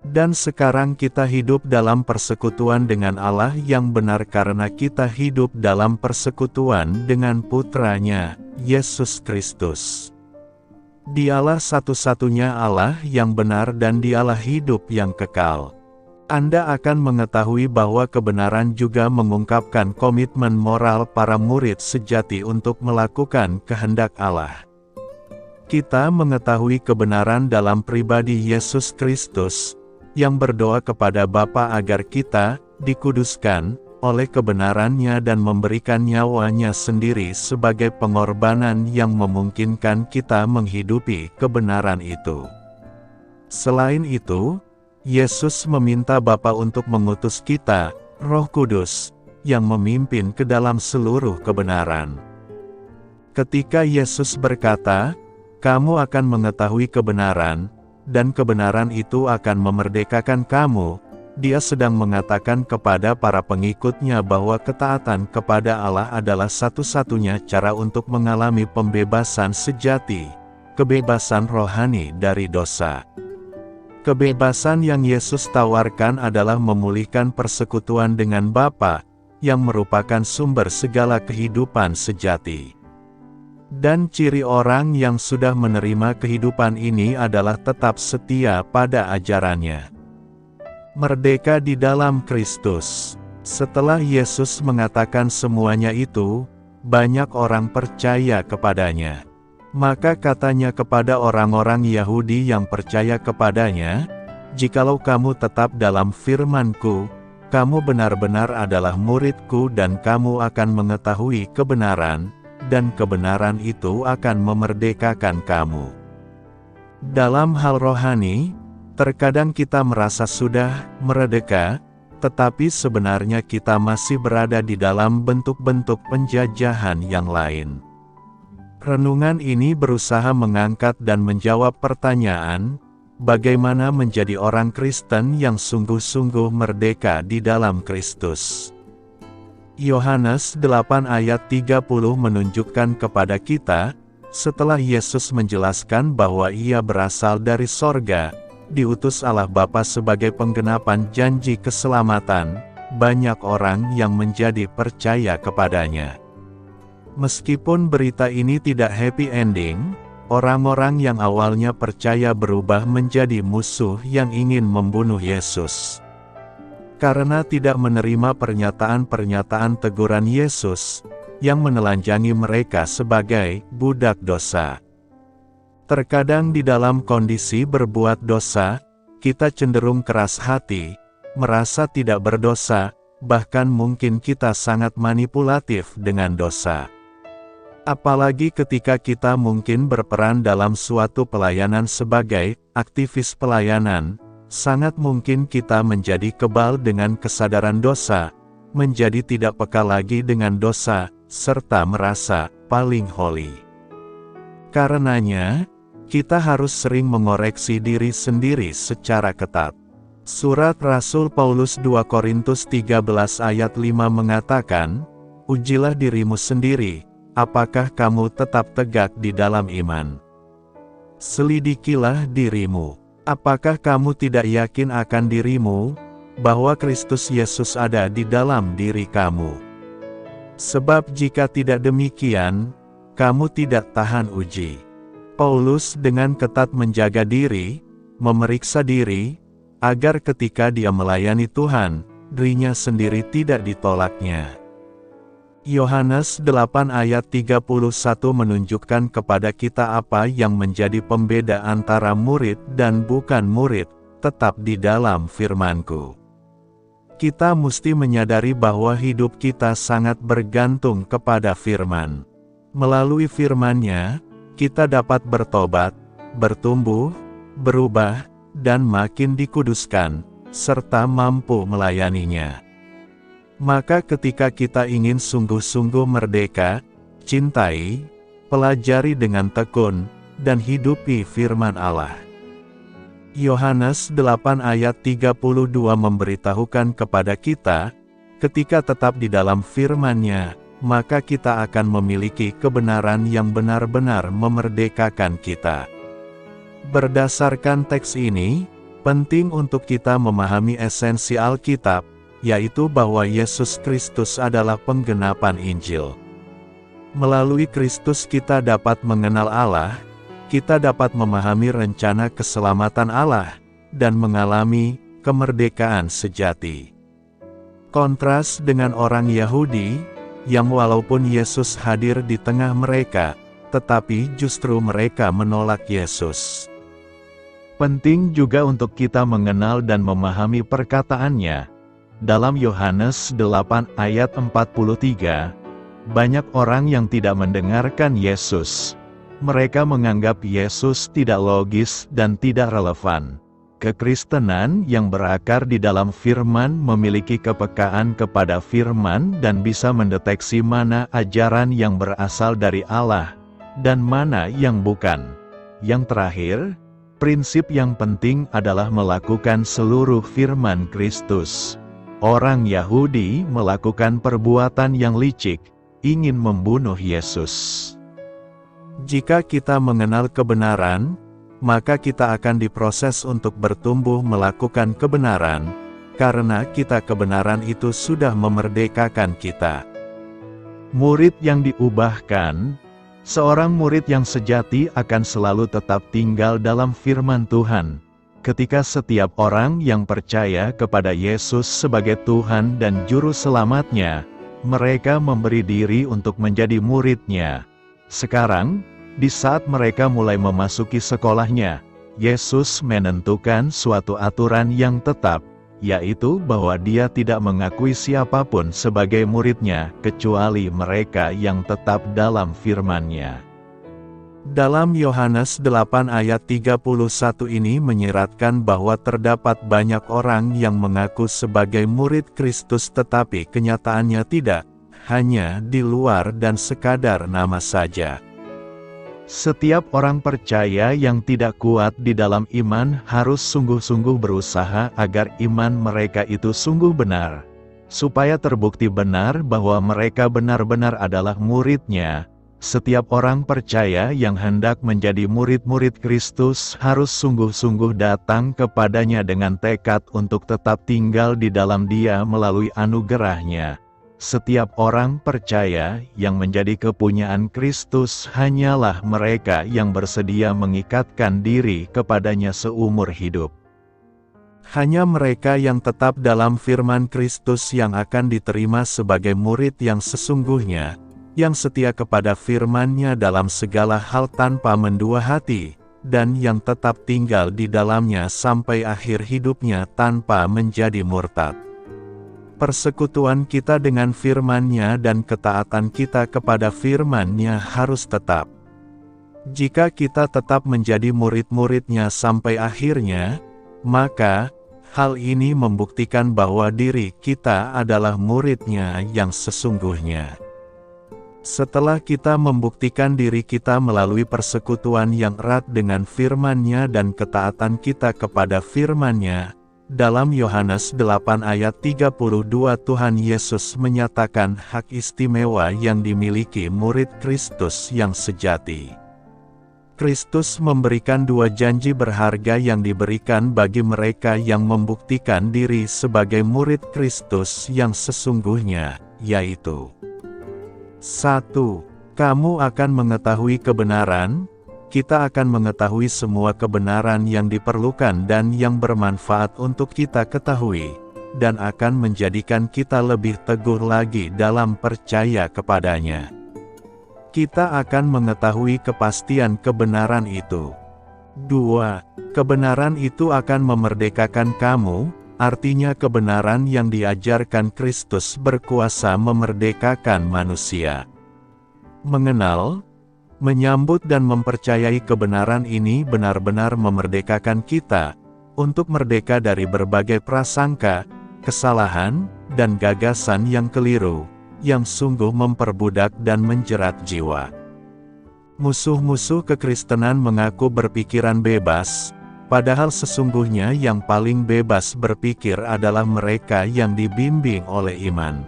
Dan sekarang kita hidup dalam persekutuan dengan Allah yang benar karena kita hidup dalam persekutuan dengan Putranya, Yesus Kristus. Dialah satu-satunya Allah yang benar dan Dialah hidup yang kekal. Anda akan mengetahui bahwa kebenaran juga mengungkapkan komitmen moral para murid sejati untuk melakukan kehendak Allah. Kita mengetahui kebenaran dalam pribadi Yesus Kristus, yang berdoa kepada Bapa agar kita dikuduskan oleh kebenarannya dan memberikan nyawanya sendiri sebagai pengorbanan yang memungkinkan kita menghidupi kebenaran itu. Selain itu, Yesus meminta Bapa untuk mengutus kita, Roh Kudus, yang memimpin ke dalam seluruh kebenaran. Ketika Yesus berkata, "Kamu akan mengetahui kebenaran, dan kebenaran itu akan memerdekakan kamu," Dia sedang mengatakan kepada para pengikutnya bahwa ketaatan kepada Allah adalah satu-satunya cara untuk mengalami pembebasan sejati, kebebasan rohani dari dosa. Kebebasan yang Yesus tawarkan adalah memulihkan persekutuan dengan Bapa, yang merupakan sumber segala kehidupan sejati. Dan ciri orang yang sudah menerima kehidupan ini adalah tetap setia pada ajarannya. Merdeka di dalam Kristus. Setelah Yesus mengatakan semuanya itu, banyak orang percaya kepadanya. Maka katanya kepada orang-orang Yahudi yang percaya kepadanya, "Jikalau kamu tetap dalam firman-Ku, kamu benar-benar adalah murid-Ku dan kamu akan mengetahui kebenaran, dan kebenaran itu akan memerdekakan kamu. Dalam hal rohani, terkadang kita merasa sudah merdeka, tetapi sebenarnya kita masih berada di dalam bentuk-bentuk penjajahan yang lain. Renungan ini berusaha mengangkat dan menjawab pertanyaan, bagaimana menjadi orang Kristen yang sungguh-sungguh merdeka di dalam Kristus. Yohanes 8 ayat 30 menunjukkan kepada kita, setelah Yesus menjelaskan bahwa Ia berasal dari sorga, diutus Allah Bapa sebagai penggenapan janji keselamatan, banyak orang yang menjadi percaya kepadanya. Meskipun berita ini tidak happy ending, orang-orang yang awalnya percaya berubah menjadi musuh yang ingin membunuh Yesus. Karena tidak menerima pernyataan-pernyataan teguran Yesus, yang menelanjangi mereka sebagai budak dosa. Terkadang di dalam kondisi berbuat dosa, kita cenderung keras hati, merasa tidak berdosa, bahkan mungkin kita sangat manipulatif dengan dosa. Apalagi ketika kita mungkin berperan dalam suatu pelayanan sebagai aktivis pelayanan, sangat mungkin kita menjadi kebal dengan kesadaran dosa, menjadi tidak peka lagi dengan dosa, serta merasa paling holy. Karenanya, kita harus sering mengoreksi diri sendiri secara ketat. Surat Rasul Paulus 2 Korintus 13 ayat 5 mengatakan, "Ujilah dirimu sendiri, apakah kamu tetap tegak di dalam iman? Selidikilah dirimu. Apakah kamu tidak yakin akan dirimu, bahwa Kristus Yesus ada di dalam diri kamu? Sebab jika tidak demikian, kamu tidak tahan uji." Paulus dengan ketat menjaga diri, memeriksa diri, agar ketika dia melayani Tuhan, dirinya sendiri tidak ditolaknya. Yohanes 8 ayat 31 menunjukkan kepada kita apa yang menjadi pembeda antara murid dan bukan murid, tetap di dalam firman-Ku. Kita mesti menyadari bahwa hidup kita sangat bergantung kepada firman. Melalui firman-Nya, kita dapat bertobat, bertumbuh, berubah, dan makin dikuduskan, serta mampu melayaninya. Maka ketika kita ingin sungguh-sungguh merdeka, cintai, pelajari dengan tekun, dan hidupi firman Allah. Yohanes 8 ayat 32 memberitahukan kepada kita, ketika tetap di dalam firman-Nya, maka kita akan memiliki kebenaran yang benar-benar memerdekakan kita. Berdasarkan teks ini, penting untuk kita memahami esensi Alkitab, yaitu bahwa Yesus Kristus adalah penggenapan Injil. Melalui Kristus kita dapat mengenal Allah, kita dapat memahami rencana keselamatan Allah, dan mengalami kemerdekaan sejati. Kontras dengan orang Yahudi, yang walaupun Yesus hadir di tengah mereka, tetapi justru mereka menolak Yesus. Penting juga untuk kita mengenal dan memahami perkataannya. Dalam Yohanes 8 ayat 43, banyak orang yang tidak mendengarkan Yesus. Mereka menganggap Yesus tidak logis dan tidak relevan. Kekristenan yang berakar di dalam firman memiliki kepekaan kepada firman dan bisa mendeteksi mana ajaran yang berasal dari Allah, dan mana yang bukan. Yang terakhir, prinsip yang penting adalah melakukan seluruh firman Kristus. Orang Yahudi melakukan perbuatan yang licik, ingin membunuh Yesus. Jika kita mengenal kebenaran, maka kita akan diproses untuk bertumbuh melakukan kebenaran, karena kebenaran itu sudah memerdekakan kita. Murid yang diubahkan, seorang murid yang sejati akan selalu tetap tinggal dalam firman Tuhan. Ketika setiap orang yang percaya kepada Yesus sebagai Tuhan dan Juru Selamatnya, mereka memberi diri untuk menjadi murid-Nya. Sekarang, di saat mereka mulai memasuki sekolahnya, Yesus menentukan suatu aturan yang tetap, yaitu bahwa Dia tidak mengakui siapapun sebagai murid-Nya kecuali mereka yang tetap dalam firman-Nya. Dalam Yohanes 8 ayat 31 ini menyiratkan bahwa terdapat banyak orang yang mengaku sebagai murid Kristus tetapi kenyataannya tidak, hanya di luar dan sekadar nama saja. Setiap orang percaya yang tidak kuat di dalam iman harus sungguh-sungguh berusaha agar iman mereka itu sungguh benar, supaya terbukti benar bahwa mereka benar-benar adalah murid-Nya. Setiap orang percaya yang hendak menjadi murid-murid Kristus harus sungguh-sungguh datang kepadanya dengan tekad untuk tetap tinggal di dalam Dia melalui anugerah-Nya. Setiap orang percaya yang menjadi kepunyaan Kristus hanyalah mereka yang bersedia mengikatkan diri kepadanya seumur hidup. Hanya mereka yang tetap dalam firman Kristus yang akan diterima sebagai murid yang sesungguhnya, yang setia kepada firman-Nya dalam segala hal tanpa mendua hati, dan yang tetap tinggal di dalamnya sampai akhir hidupnya tanpa menjadi murtad. Persekutuan kita dengan firman-Nya dan ketaatan kita kepada firman-Nya harus tetap. Jika kita tetap menjadi murid-murid-Nya sampai akhirnya, maka hal ini membuktikan bahwa diri kita adalah murid-Nya yang sesungguhnya. Setelah kita membuktikan diri kita melalui persekutuan yang erat dengan firman-Nya dan ketaatan kita kepada firman-Nya, dalam Yohanes 8 ayat 32 Tuhan Yesus menyatakan hak istimewa yang dimiliki murid Kristus yang sejati. Kristus memberikan dua janji berharga yang diberikan bagi mereka yang membuktikan diri sebagai murid Kristus yang sesungguhnya, yaitu 1. Kamu akan mengetahui kebenaran. Kita akan mengetahui semua kebenaran yang diperlukan dan yang bermanfaat untuk kita ketahui, dan akan menjadikan kita lebih teguh lagi dalam percaya kepadanya. Kita akan mengetahui kepastian kebenaran itu. 2. Kebenaran itu akan memerdekakan kamu, artinya kebenaran yang diajarkan Kristus berkuasa memerdekakan manusia. Mengenal, menyambut dan mempercayai kebenaran ini benar-benar memerdekakan kita, untuk merdeka dari berbagai prasangka, kesalahan, dan gagasan yang keliru, yang sungguh memperbudak dan menjerat jiwa. Musuh-musuh kekristenan mengaku berpikiran bebas, padahal sesungguhnya yang paling bebas berpikir adalah mereka yang dibimbing oleh iman.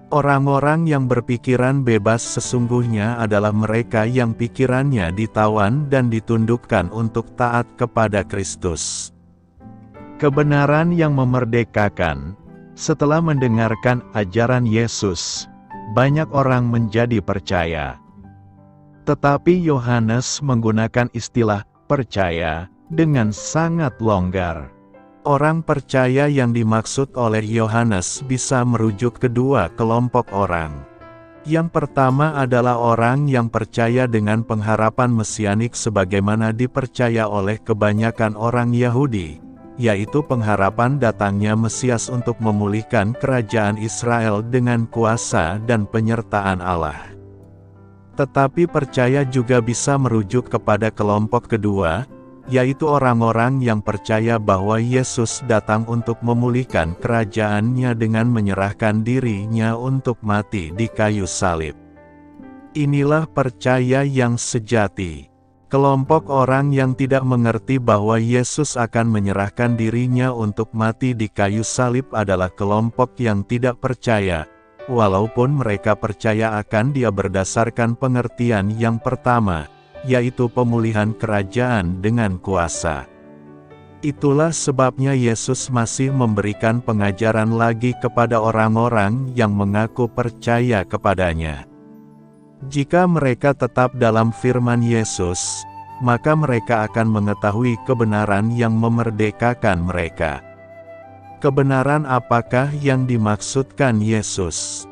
Orang-orang yang berpikiran bebas sesungguhnya adalah mereka yang pikirannya ditawan dan ditundukkan untuk taat kepada Kristus. Kebenaran yang memerdekakan. Setelah mendengarkan ajaran Yesus, banyak orang menjadi percaya. Tetapi Yohanes menggunakan istilah percaya dengan sangat longgar. Orang percaya yang dimaksud oleh Yohanes bisa merujuk kedua kelompok orang. Yang pertama adalah orang yang percaya dengan pengharapan mesianik sebagaimana dipercaya oleh kebanyakan orang Yahudi, yaitu pengharapan datangnya Mesias untuk memulihkan kerajaan Israel dengan kuasa dan penyertaan Allah. Tetapi percaya juga bisa merujuk kepada kelompok kedua, yaitu orang-orang yang percaya bahwa Yesus datang untuk memulihkan kerajaannya dengan menyerahkan dirinya untuk mati di kayu salib. Inilah percaya yang sejati. Kelompok orang yang tidak mengerti bahwa Yesus akan menyerahkan dirinya untuk mati di kayu salib adalah kelompok yang tidak percaya, walaupun mereka percaya akan Dia berdasarkan pengertian yang pertama, yaitu pemulihan kerajaan dengan kuasa. Itulah sebabnya Yesus masih memberikan pengajaran lagi kepada orang-orang yang mengaku percaya kepadanya. Jika mereka tetap dalam firman Yesus, maka mereka akan mengetahui kebenaran yang memerdekakan mereka. Kebenaran apakah yang dimaksudkan Yesus?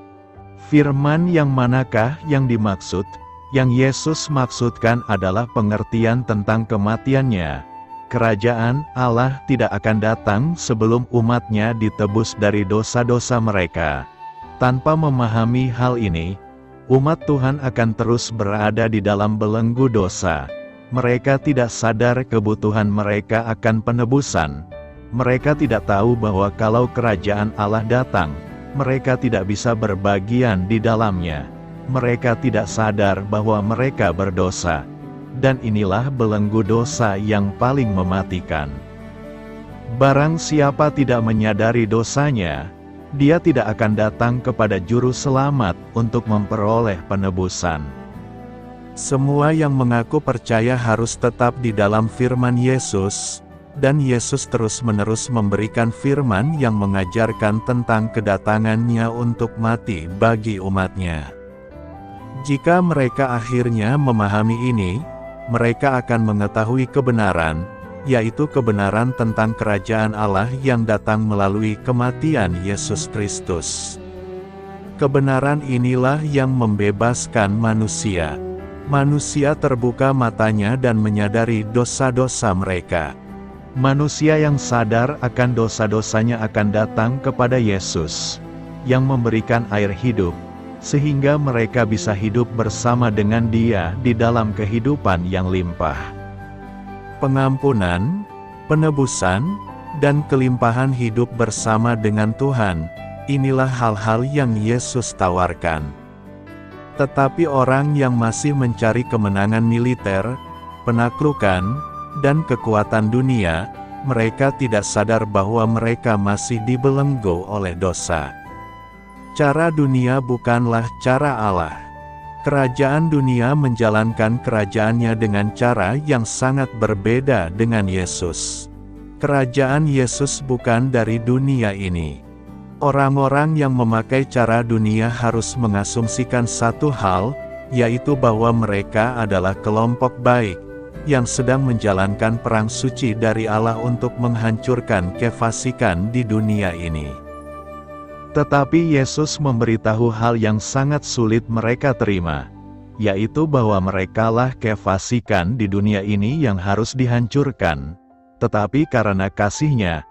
Firman yang manakah yang dimaksud? Yang Yesus maksudkan adalah pengertian tentang kematian-Nya, Kerajaan Allah tidak akan datang sebelum umatnya ditebus dari dosa-dosa mereka. Tanpa memahami hal ini, umat Tuhan akan terus berada di dalam belenggu dosa. Mereka tidak sadar kebutuhan mereka akan penebusan. Mereka tidak tahu bahwa kalau kerajaan Allah datang, mereka tidak bisa berbagian di dalamnya. Mereka tidak sadar bahwa mereka berdosa. Dan inilah belenggu dosa yang paling mematikan. Barang siapa tidak menyadari dosanya, dia tidak akan datang kepada Juru Selamat untuk memperoleh penebusan. Semua yang mengaku percaya harus tetap di dalam firman Yesus, dan Yesus terus-menerus memberikan firman yang mengajarkan tentang kedatangannya untuk mati bagi umatnya. Jika mereka akhirnya memahami ini, mereka akan mengetahui kebenaran, yaitu kebenaran tentang kerajaan Allah yang datang melalui kematian Yesus Kristus. Kebenaran inilah yang membebaskan manusia. Manusia terbuka matanya dan menyadari dosa-dosa mereka. Manusia yang sadar akan dosa-dosanya akan datang kepada Yesus, yang memberikan air hidup, sehingga mereka bisa hidup bersama dengan Dia di dalam kehidupan yang limpah. Pengampunan, penebusan, dan kelimpahan hidup bersama dengan Tuhan, inilah hal-hal yang Yesus tawarkan. Tetapi orang yang masih mencari kemenangan militer, penaklukan, dan kekuatan dunia, mereka tidak sadar bahwa mereka masih dibelenggu oleh dosa. Cara dunia bukanlah cara Allah. Kerajaan dunia menjalankan kerajaannya dengan cara yang sangat berbeda dengan Yesus. Kerajaan Yesus bukan dari dunia ini. Orang-orang yang memakai cara dunia harus mengasumsikan satu hal, yaitu bahwa mereka adalah kelompok baik, yang sedang menjalankan perang suci dari Allah untuk menghancurkan kefasikan di dunia ini. Tetapi Yesus memberitahu hal yang sangat sulit mereka terima, yaitu bahwa merekalah kefasikan di dunia ini yang harus dihancurkan. Tetapi karena kasih-Nya,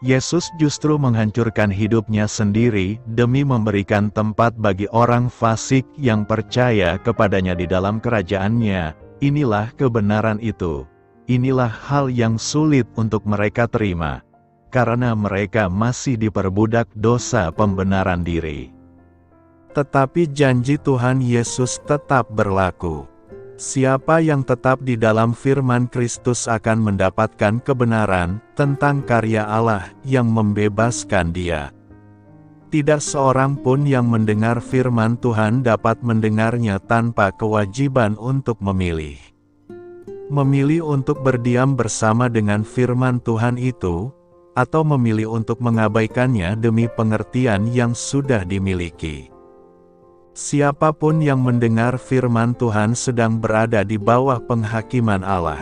Yesus justru menghancurkan hidupnya sendiri demi memberikan tempat bagi orang fasik yang percaya kepadanya di dalam kerajaan-Nya. Inilah kebenaran itu. Inilah hal yang sulit untuk mereka terima, karena mereka masih diperbudak dosa pembenaran diri. Tetapi janji Tuhan Yesus tetap berlaku. Siapa yang tetap di dalam firman Kristus akan mendapatkan kebenaran tentang karya Allah yang membebaskan dia. Tidak seorang pun yang mendengar firman Tuhan dapat mendengarnya tanpa kewajiban untuk memilih. Memilih untuk berdiam bersama dengan firman Tuhan itu, atau memilih untuk mengabaikannya demi pengertian yang sudah dimiliki. Siapapun yang mendengar firman Tuhan sedang berada di bawah penghakiman Allah.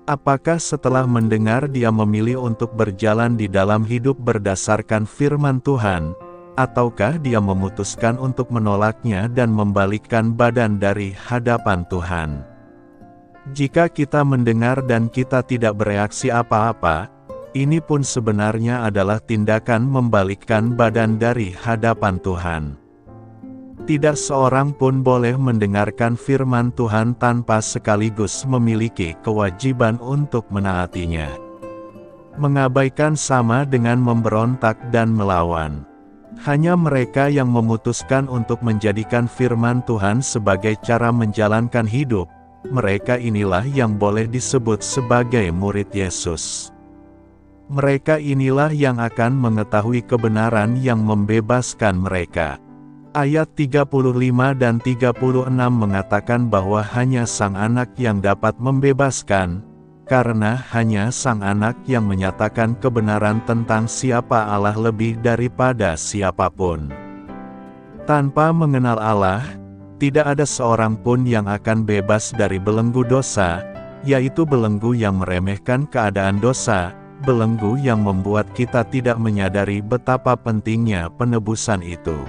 Apakah setelah mendengar dia memilih untuk berjalan di dalam hidup berdasarkan firman Tuhan, ataukah dia memutuskan untuk menolaknya dan membalikkan badan dari hadapan Tuhan? Jika kita mendengar dan kita tidak bereaksi apa-apa, ini pun sebenarnya adalah tindakan membalikkan badan dari hadapan Tuhan. Tidak seorang pun boleh mendengarkan firman Tuhan tanpa sekaligus memiliki kewajiban untuk menaatinya. Mengabaikan sama dengan memberontak dan melawan. Hanya mereka yang memutuskan untuk menjadikan firman Tuhan sebagai cara menjalankan hidup, mereka inilah yang boleh disebut sebagai murid Yesus. Mereka inilah yang akan mengetahui kebenaran yang membebaskan mereka. Ayat 35 dan 36 mengatakan bahwa hanya Sang Anak yang dapat membebaskan, karena hanya Sang Anak yang menyatakan kebenaran tentang siapa Allah lebih daripada siapapun. Tanpa mengenal Allah, tidak ada seorang pun yang akan bebas dari belenggu dosa, yaitu belenggu yang meremehkan keadaan dosa, belenggu yang membuat kita tidak menyadari betapa pentingnya penebusan itu.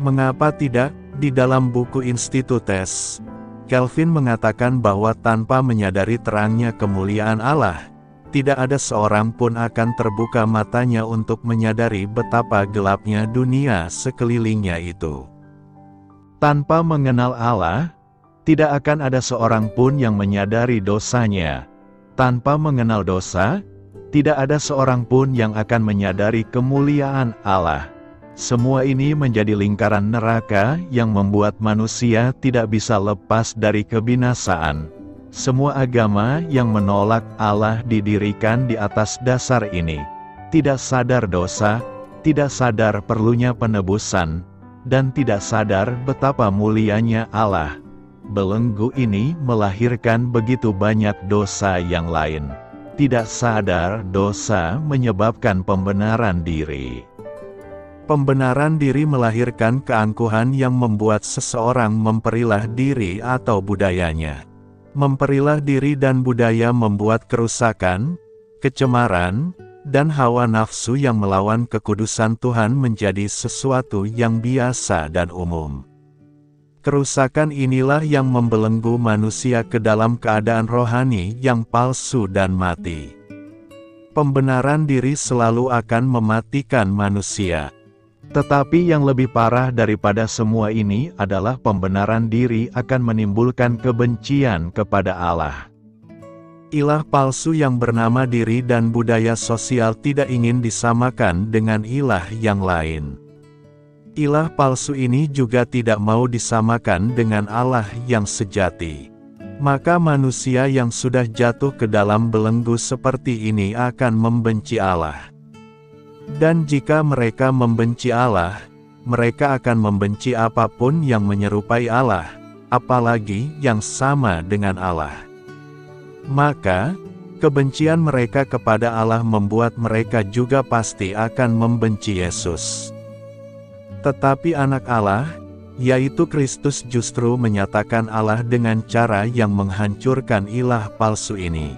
Mengapa tidak, di dalam buku Institutes, Calvin mengatakan bahwa tanpa menyadari terangnya kemuliaan Allah, tidak ada seorang pun akan terbuka matanya untuk menyadari betapa gelapnya dunia sekelilingnya itu. Tanpa mengenal Allah, tidak akan ada seorang pun yang menyadari dosanya. Tanpa mengenal dosa, tidak ada seorang pun yang akan menyadari kemuliaan Allah. Semua ini menjadi lingkaran neraka yang membuat manusia tidak bisa lepas dari kebinasaan. Semua agama yang menolak Allah didirikan di atas dasar ini. Tidak sadar dosa, tidak sadar perlunya penebusan, dan tidak sadar betapa mulianya Allah. Belenggu ini melahirkan begitu banyak dosa yang lain. Tidak sadar dosa menyebabkan pembenaran diri. Pembenaran diri melahirkan keangkuhan yang membuat seseorang memperilah diri atau budayanya. Memperilah diri dan budaya membuat kerusakan, kecemaran, dan hawa nafsu yang melawan kekudusan Tuhan menjadi sesuatu yang biasa dan umum. Kerusakan inilah yang membelenggu manusia ke dalam keadaan rohani yang palsu dan mati. Pembenaran diri selalu akan mematikan manusia. Tetapi yang lebih parah daripada semua ini adalah pembenaran diri akan menimbulkan kebencian kepada Allah. Ilah palsu yang bernama diri dan budaya sosial tidak ingin disamakan dengan ilah yang lain. Ilah palsu ini juga tidak mau disamakan dengan Allah yang sejati. Maka manusia yang sudah jatuh ke dalam belenggu seperti ini akan membenci Allah. Dan jika mereka membenci Allah, mereka akan membenci apapun yang menyerupai Allah, apalagi yang sama dengan Allah. Maka, kebencian mereka kepada Allah membuat mereka juga pasti akan membenci Yesus. Tetapi anak Allah, yaitu Kristus justru menyatakan Allah dengan cara yang menghancurkan ilah palsu ini.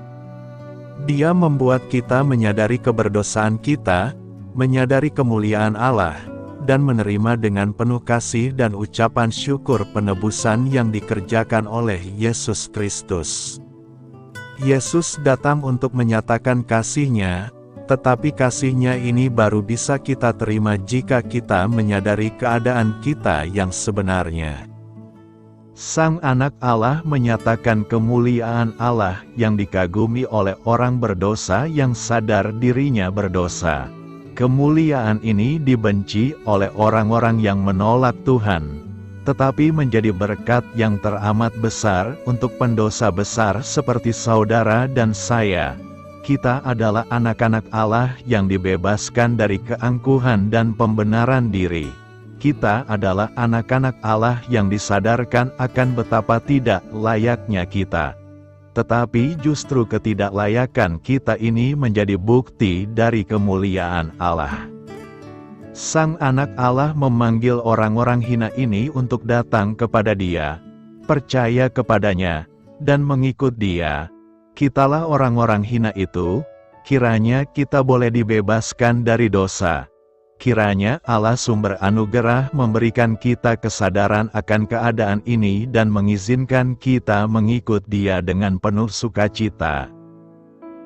Dia membuat kita menyadari keberdosaan kita, menyadari kemuliaan Allah, dan menerima dengan penuh kasih dan ucapan syukur penebusan yang dikerjakan oleh Yesus Kristus. Yesus datang untuk menyatakan kasih-Nya, tetapi kasih-Nya ini baru bisa kita terima jika kita menyadari keadaan kita yang sebenarnya. Sang Anak Allah menyatakan kemuliaan Allah yang dikagumi oleh orang berdosa yang sadar dirinya berdosa. Kemuliaan ini dibenci oleh orang-orang yang menolak Tuhan, tetapi menjadi berkat yang teramat besar untuk pendosa besar seperti saudara dan saya. Kita adalah anak-anak Allah yang dibebaskan dari keangkuhan dan pembenaran diri. Kita adalah anak-anak Allah yang disadarkan akan betapa tidak layaknya kita. Tetapi justru ketidaklayakan kita ini menjadi bukti dari kemuliaan Allah. Sang Anak Allah memanggil orang-orang hina ini untuk datang kepada Dia, percaya kepadanya, dan mengikut Dia. Kitalah orang-orang hina itu, kiranya kita boleh dibebaskan dari dosa. Kiranya Allah sumber anugerah memberikan kita kesadaran akan keadaan ini dan mengizinkan kita mengikut Dia dengan penuh sukacita.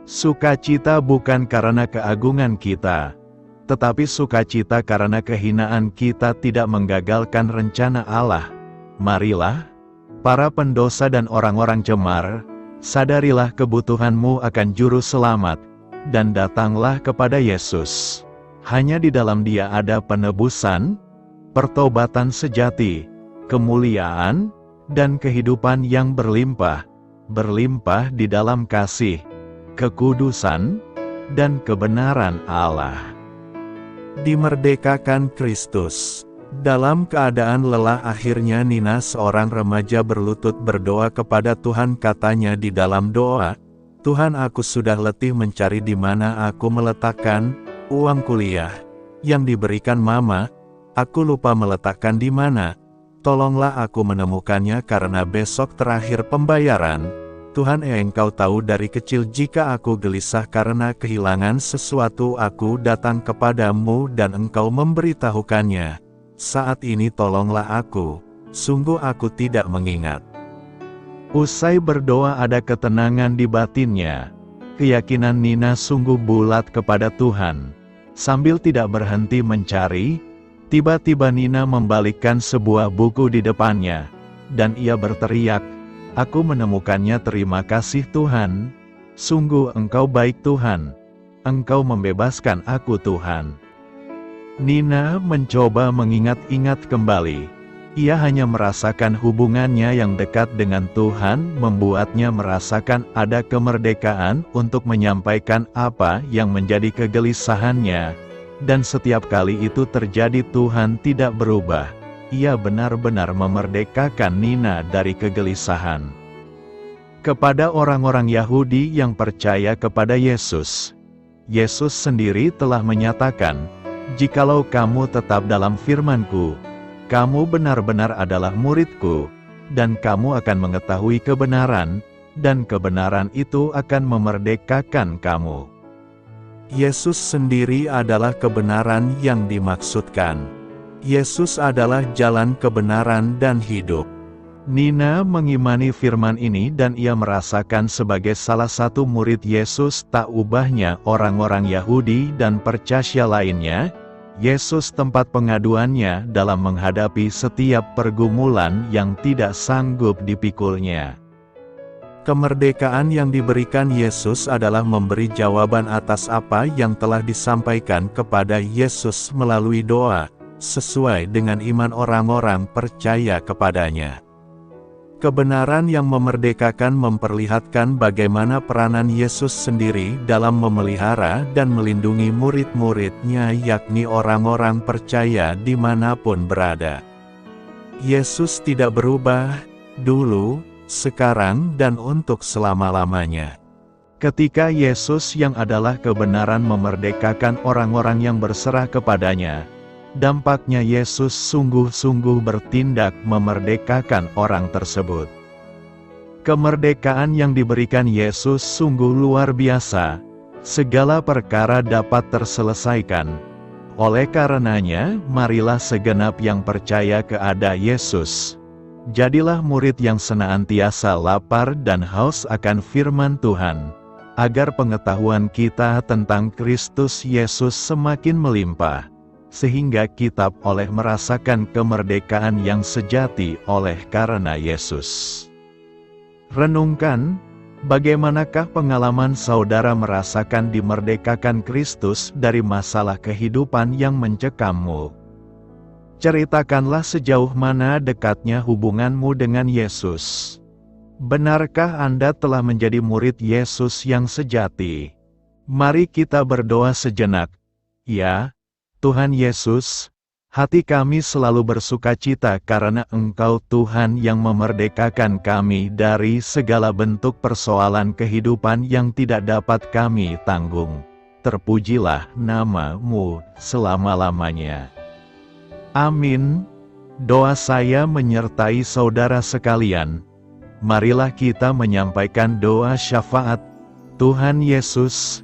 Sukacita bukan karena keagungan kita, tetapi sukacita karena kehinaan kita tidak menggagalkan rencana Allah. Marilah, para pendosa dan orang-orang cemar, sadarilah kebutuhanmu akan juru selamat, dan datanglah kepada Yesus. Hanya di dalam Dia ada penebusan, pertobatan sejati, kemuliaan, dan kehidupan yang berlimpah, berlimpah di dalam kasih, kekudusan, dan kebenaran Allah. Dimerdekakan Kristus. Dalam keadaan lelah akhirnya Nina, seorang remaja, berlutut berdoa kepada Tuhan. Katanya di dalam doa, "Tuhan, aku sudah letih mencari di mana aku meletakkan uang kuliah yang diberikan Mama. Aku lupa meletakkan di mana. Tolonglah aku menemukannya karena besok terakhir pembayaran. Tuhan, Engkau tahu dari kecil jika aku gelisah karena kehilangan sesuatu, aku datang kepadamu dan Engkau memberitahukannya. Saat ini tolonglah aku, sungguh aku tidak mengingat." Usai berdoa ada ketenangan di batinnya. Keyakinan Nina sungguh bulat kepada Tuhan. Sambil tidak berhenti mencari, tiba-tiba Nina membalikkan sebuah buku di depannya. Dan ia berteriak, "Aku menemukannya, terima kasih Tuhan. Sungguh Engkau baik Tuhan. Engkau membebaskan aku Tuhan." Nina mencoba mengingat-ingat kembali. Ia hanya merasakan hubungannya yang dekat dengan Tuhan membuatnya merasakan ada kemerdekaan untuk menyampaikan apa yang menjadi kegelisahannya. Dan setiap kali itu terjadi, Tuhan tidak berubah. Ia benar-benar memerdekakan Nina dari kegelisahan. Kepada orang-orang Yahudi yang percaya kepada Yesus, Yesus sendiri telah menyatakan, "Jikalau kamu tetap dalam firman-Ku, kamu benar-benar adalah murid-Ku, dan kamu akan mengetahui kebenaran, dan kebenaran itu akan memerdekakan kamu." Yesus sendiri adalah kebenaran yang dimaksudkan. Yesus adalah jalan kebenaran dan hidup. Nina mengimani firman ini dan ia merasakan sebagai salah satu murid Yesus. Tak ubahnya orang-orang Yahudi dan percaya lainnya, Yesus tempat pengaduannya dalam menghadapi setiap pergumulan yang tidak sanggup dipikulnya. Kemerdekaan yang diberikan Yesus adalah memberi jawaban atas apa yang telah disampaikan kepada Yesus melalui doa, sesuai dengan iman orang-orang percaya kepadanya. Kebenaran yang memerdekakan memperlihatkan bagaimana peranan Yesus sendiri dalam memelihara dan melindungi murid-muridnya, yakni orang-orang percaya dimanapun berada. Yesus tidak berubah, dulu, sekarang dan untuk selama-lamanya. Ketika Yesus yang adalah kebenaran memerdekakan orang-orang yang berserah kepadanya, dampaknya Yesus sungguh-sungguh bertindak memerdekakan orang tersebut. Kemerdekaan yang diberikan Yesus sungguh luar biasa. Segala perkara dapat terselesaikan. Oleh karenanya, marilah segenap yang percaya kepada Yesus. Jadilah murid yang senantiasa lapar dan haus akan firman Tuhan, agar pengetahuan kita tentang Kristus Yesus semakin melimpah, sehingga kita oleh merasakan kemerdekaan yang sejati oleh karena Yesus. Renungkan, bagaimanakah pengalaman saudara merasakan dimerdekakan Kristus dari masalah kehidupan yang mencekammu? Ceritakanlah sejauh mana dekatnya hubunganmu dengan Yesus. Benarkah Anda telah menjadi murid Yesus yang sejati? Mari kita berdoa sejenak. Ya, Tuhan Yesus, hati kami selalu bersukacita karena Engkau Tuhan yang memerdekakan kami dari segala bentuk persoalan kehidupan yang tidak dapat kami tanggung. Terpujilah nama-Mu selama-lamanya. Amin. Doa saya menyertai saudara sekalian. Marilah kita menyampaikan doa syafaat. Tuhan Yesus,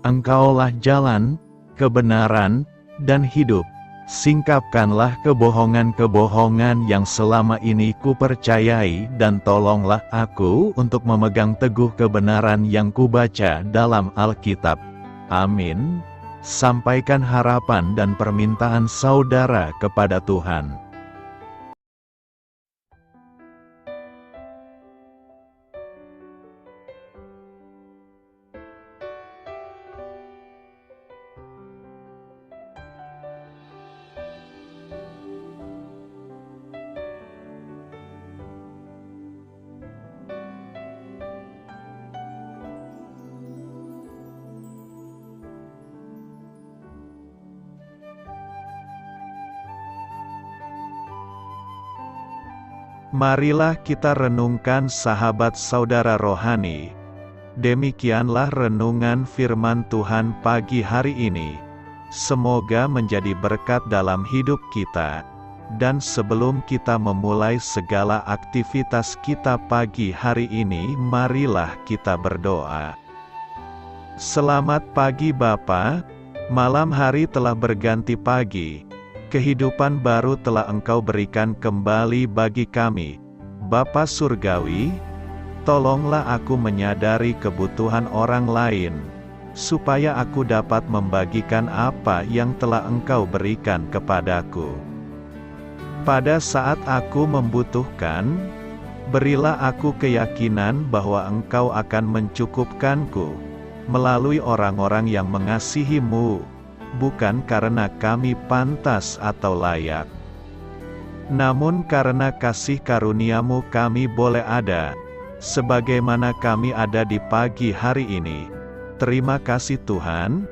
Engkaulah jalan, kebenaran, dan hidup. Singkapkanlah kebohongan-kebohongan yang selama ini kupercayai dan tolonglah aku untuk memegang teguh kebenaran yang kubaca dalam Alkitab. Amin. Sampaikan harapan dan permintaan saudara kepada Tuhan. Marilah kita renungkan sahabat saudara rohani. Demikianlah renungan firman Tuhan pagi hari ini. Semoga menjadi berkat dalam hidup kita. Dan sebelum kita memulai segala aktivitas kita pagi hari ini, marilah kita berdoa. Selamat pagi Bapa, malam hari telah berganti pagi. Kehidupan baru telah Engkau berikan kembali bagi kami. Bapa Surgawi, Tolonglah aku menyadari kebutuhan orang lain, supaya aku dapat membagikan apa yang telah Engkau berikan kepadaku. Pada saat aku membutuhkan, berilah aku keyakinan bahwa Engkau akan mencukupkanku, melalui orang-orang yang mengasihi-Mu, bukan karena kami pantas atau layak, namun karena kasih karunia-Mu kami boleh ada, sebagaimana kami ada di pagi hari ini. Terima kasih Tuhan,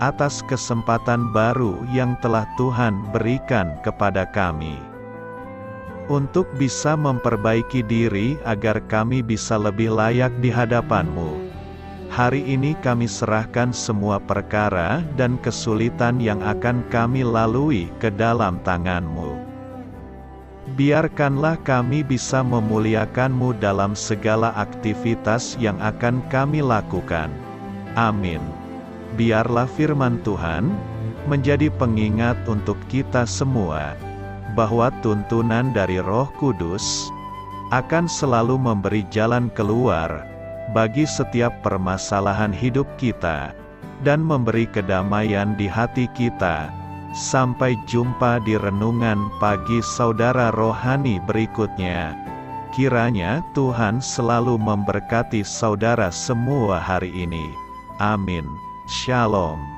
atas kesempatan baru yang telah Tuhan berikan kepada kami, untuk bisa memperbaiki diri agar kami bisa lebih layak di hadapan-Mu. Hari ini kami serahkan semua perkara dan kesulitan yang akan kami lalui ke dalam tangan-Mu. Biarkanlah kami bisa memuliakan-Mu dalam segala aktivitas yang akan kami lakukan. Amin. Biarlah firman Tuhan menjadi pengingat untuk kita semua, bahwa tuntunan dari Roh Kudus akan selalu memberi jalan keluar bagi setiap permasalahan hidup kita, dan memberi kedamaian di hati kita. Sampai jumpa di renungan pagi saudara rohani berikutnya. Kiranya Tuhan selalu memberkati saudara semua hari ini. Amin. Shalom.